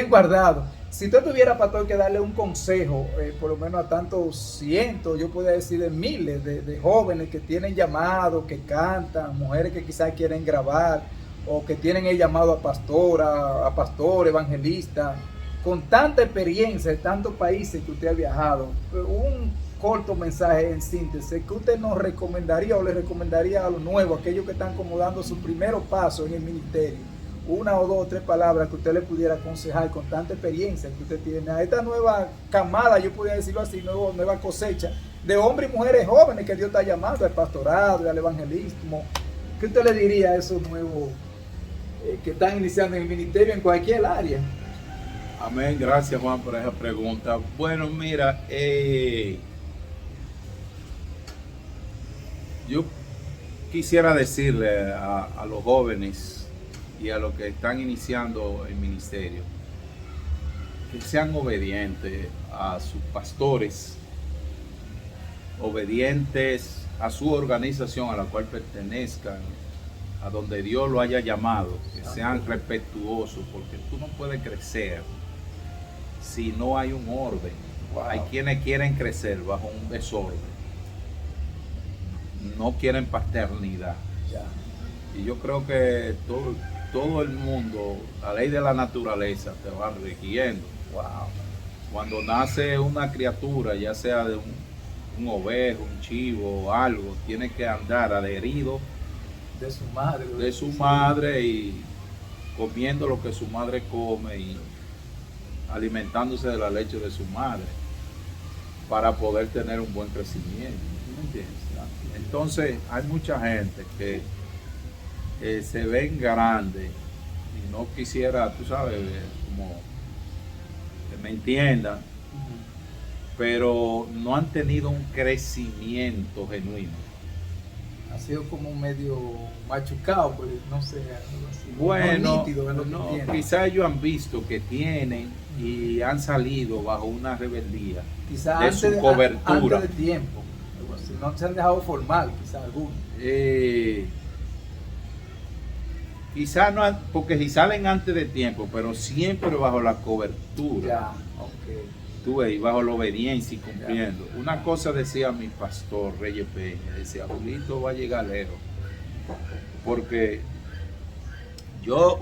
guardado. Si usted tuviera, pastor, que darle un consejo, por lo menos a tantos cientos, yo podría decir de miles de jóvenes que tienen llamado, que cantan, mujeres que quizás quieren grabar, o que tienen el llamado a pastor, evangelista, con tanta experiencia en tantos países que usted ha viajado, corto mensaje en síntesis, ¿qué usted nos recomendaría o le recomendaría a los nuevos, aquellos que están como dando su primeros pasos en el ministerio? Una o dos o tres palabras que usted le pudiera aconsejar con tanta experiencia que usted tiene a esta nueva camada, yo podría decirlo así, nueva cosecha de hombres y mujeres jóvenes que Dios está llamando al pastorado y al evangelismo. ¿Qué usted le diría a esos nuevos que están iniciando en el ministerio en cualquier área? Amén, gracias Juan por esa pregunta. Bueno, mira, yo quisiera decirle a los jóvenes y a los que están iniciando el ministerio que sean obedientes a sus pastores, obedientes a su organización a la cual pertenezcan, a donde Dios lo haya llamado, que sean respetuosos, porque tú no puedes crecer si no hay un orden. Wow. Hay quienes quieren crecer bajo un desorden, no quieren paternidad. Yeah. Y yo creo que todo el mundo, la ley de la naturaleza te va rigiendo. Wow. Cuando nace una criatura, ya sea de un ovejo, un chivo o algo, tiene que andar adherido de su madre y comiendo lo que su madre come y alimentándose de la leche de su madre para poder tener un buen crecimiento. ¿Me entiendes? Entonces hay mucha gente que se ven grandes y no quisiera, tú sabes, como que me entiendan, pero no han tenido un crecimiento genuino. Ha sido como medio machucado, pues no sé, algo así. Bueno, no nítido, no, quizás ellos han visto que tienen y han salido bajo una rebeldía quizás de su cobertura. Antes de tiempo, algo así. No se han dejado formar, quizás algunos. Quizás no, porque si salen antes de tiempo, pero siempre bajo la cobertura. Ya, okay. Tú ves, bajo la obediencia y cumpliendo. Ya. Una cosa decía mi pastor Reyes Peña, decía, Julito va a llegar lejos. Porque yo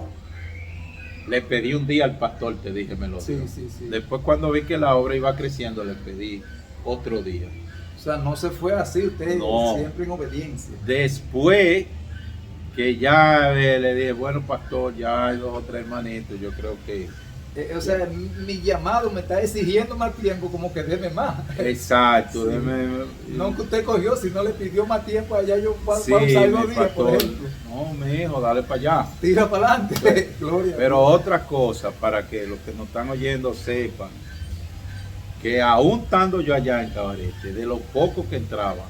le pedí un día al pastor, te dije, me lo dio. Sí. Después cuando vi que la obra iba creciendo, le pedí otro día. O sea, no se fue así, usted no. Siempre en obediencia. Después que ya le dije, bueno pastor, ya hay 2 o 3 hermanitos, yo creo que... o sea, mi llamado me está exigiendo más tiempo, como que deme más. Exacto. Sí. No que usted cogió, si no le pidió más tiempo, allá yo puedo usar 2 días, por ejemplo. No, mi hijo, dale para allá. Tira para adelante. Gloria. Pero otra cosa, para que los que nos están oyendo sepan, que aún estando yo allá en Cabarete, de lo poco que entraba,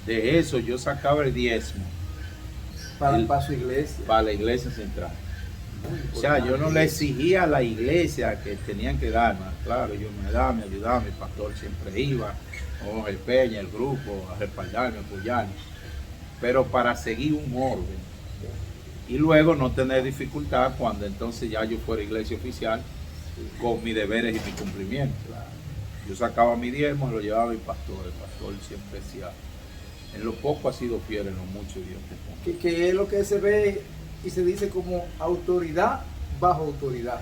de eso yo sacaba el diezmo. Para su iglesia. Para la iglesia central. O sea, yo no le exigía a la iglesia que tenían que darme. Claro, yo me ayudaba, mi pastor siempre iba, o el Peña, el grupo, a respaldarme, apoyarme. Pero para seguir un orden. Y luego no tener dificultad cuando entonces ya yo fuera iglesia oficial con mis deberes y mi cumplimiento. Yo sacaba mi diezmo y lo llevaba a mi pastor. El pastor siempre decía, en lo poco ha sido fiel, en lo mucho Dios te pone. Que es lo que se ve y se dice como autoridad bajo autoridad.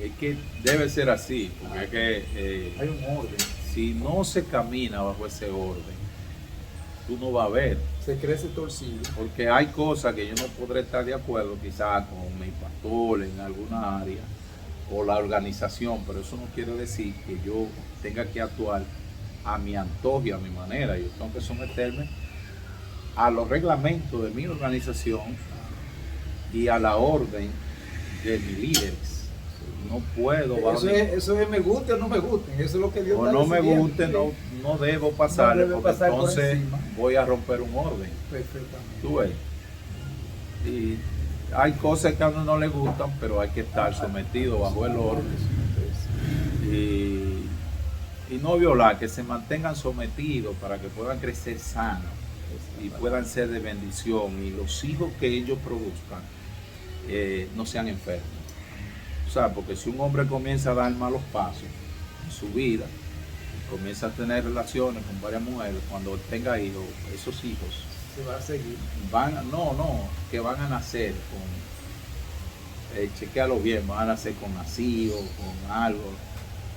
Es que debe ser así, porque es que hay un orden. Si no se camina bajo ese orden, tú no vas a ver. Se crece torcido. Porque hay cosas que yo no podré estar de acuerdo quizás con mi pastor en alguna área o la organización, pero eso no quiere decir que yo tenga que actuar a mi antojo y a mi manera. Yo tengo que someterme a los reglamentos de mi organización y a la orden de mis líderes. No puedo. Eso es me guste o no me guste. Eso es lo que Dios o está no decidiendo. me guste, no debo pasarle, porque entonces voy a romper un orden. Perfectamente. ¿Tú ves? Y hay cosas que a uno no le gustan, pero hay que estar sometido bajo el orden. Y no violar, que se mantengan sometidos para que puedan crecer sanos y puedan ser de bendición, y los hijos que ellos produzcan no sean enfermos. O sea, porque si un hombre comienza a dar malos pasos en su vida, comienza a tener relaciones con varias mujeres, cuando tenga hijos, esos hijos se va a seguir. Que van a nacer con, chequéalo bien, van a nacer con nacido, con algo.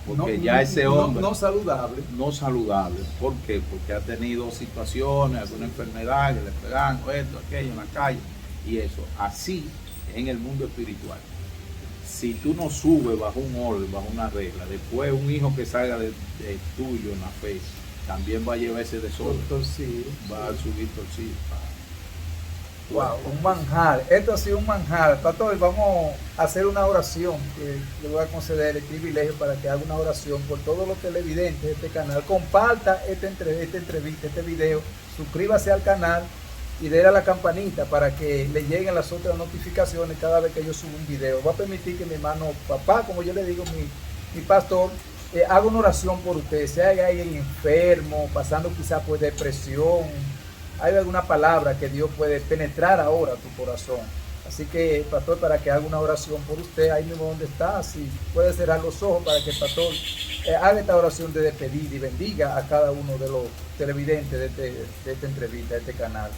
porque ya ese hombre no saludable. no saludable. ¿Por qué? Porque ha tenido situaciones, alguna enfermedad que le pegan, esto, aquello en la calle y eso. Así en el mundo espiritual. Si tú no subes bajo un orden, bajo una regla, después un hijo que salga de tuyo en la fe también va a llevar ese desorden. Torcido. Va a subir torcido. Wow, un manjar. Esto ha sido un manjar. Pastor, vamos a hacer una oración. Que le voy a conceder el privilegio para que haga una oración por todos los televidentes de este canal. Comparta esta entrevista, este video. Suscríbase al canal y déle a la campanita para que le lleguen las otras notificaciones cada vez que yo subo un video. Va a permitir que mi hermano papá, como yo le digo, mi pastor, haga una oración por usted. Si hay alguien enfermo, pasando quizás por depresión, hay alguna palabra que Dios puede penetrar ahora a tu corazón. Así que, pastor, para que haga una oración por usted, ahí mismo donde está, si puede cerrar los ojos para que el pastor haga esta oración de despedir y bendiga a cada uno de los televidentes de esta entrevista, de este canal.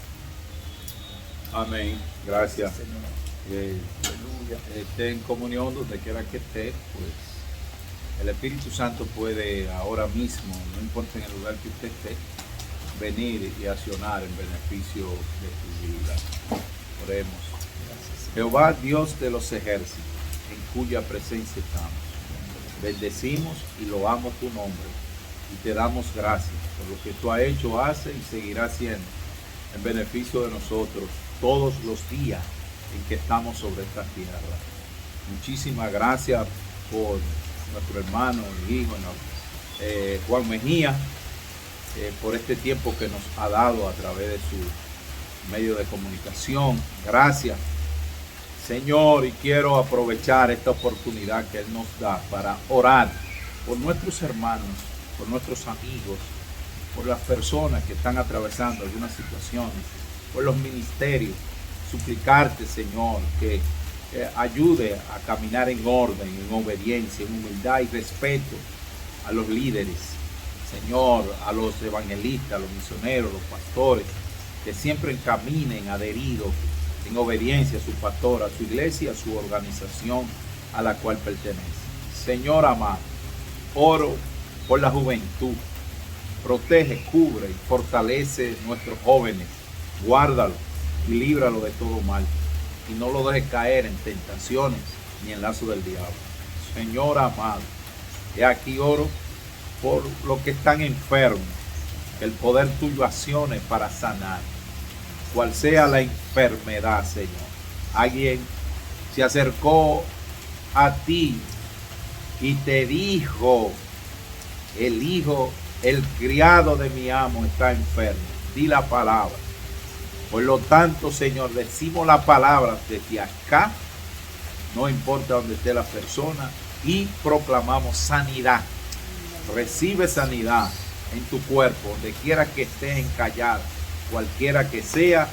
Amén. Gracias. Señor. Aleluya. Esté en comunión donde quiera que esté, pues el Espíritu Santo puede ahora mismo, no importa en el lugar que usted esté, venir y accionar en beneficio de tu vida. Oremos. Jehová, Dios de los ejércitos, en cuya presencia estamos, bendecimos y loamos tu nombre y te damos gracias por lo que tú has hecho, hace y seguirá haciendo en beneficio de nosotros todos los días en que estamos sobre esta tierra. Muchísimas gracias por nuestro hermano y hijo Juan Mejía, por este tiempo que nos ha dado a través de su medio de comunicación. Gracias, Señor, y quiero aprovechar esta oportunidad que Él nos da para orar por nuestros hermanos, por nuestros amigos, por las personas que están atravesando algunas situaciones, por los ministerios. Suplicarte, Señor, que ayude a caminar en orden, en obediencia, en humildad y respeto a los líderes, Señor, a los evangelistas, a los misioneros, los pastores, que siempre encaminen adheridos en obediencia a su pastor, a su iglesia, a su organización a la cual pertenece. Señor amado, oro por la juventud. Protege, cubre y fortalece nuestros jóvenes. Guárdalo y líbralo de todo mal. Y no lo dejes caer en tentaciones ni en lazo del diablo. Señor amado, he aquí oro por los que están enfermos, que el poder tuyo accione para sanar, cual sea la enfermedad, Señor. Alguien se acercó a ti y te dijo, el criado de mi amo está enfermo. Di la palabra. Por lo tanto, Señor, decimos la palabra desde acá, no importa dónde esté la persona, y proclamamos sanidad. Recibe sanidad en tu cuerpo, donde quiera que estés encallada, cualquiera que sea,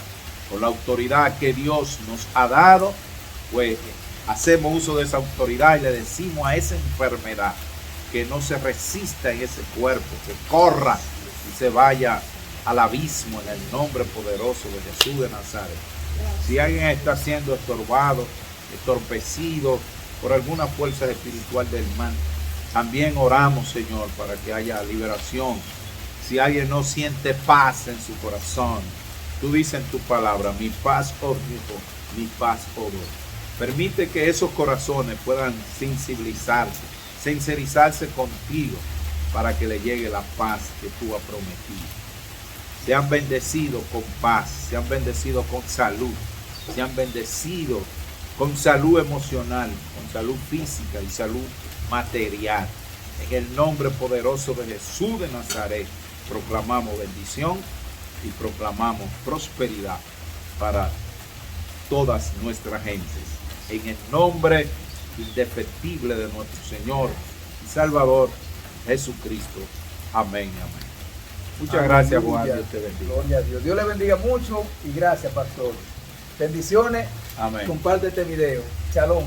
con la autoridad que Dios nos ha dado, pues hacemos uso de esa autoridad y le decimos a esa enfermedad que no se resista en ese cuerpo, que corra y se vaya al abismo en el nombre poderoso de Jesús de Nazaret. Si alguien está siendo estorbado, entorpecido por alguna fuerza espiritual del mal, también oramos, Señor, para que haya liberación. Si alguien no siente paz en su corazón, tú dices en tu palabra, mi paz os dejo, mi paz os doy. Permite que esos corazones puedan sincerizarse contigo para que le llegue la paz que tú has prometido. Sean bendecidos con paz, sean bendecidos con salud, sean bendecidos con salud emocional, con salud física y salud material. En el nombre poderoso de Jesús de Nazaret, proclamamos bendición y proclamamos prosperidad para todas nuestras gentes. En el nombre indefectible de nuestro Señor y Salvador Jesucristo. Amén, amén. Muchas gracias, Juan. Dios te bendiga. Gloria a Dios. Dios le bendiga mucho y gracias, pastor. Bendiciones. Amén. Comparte este video. Shalom.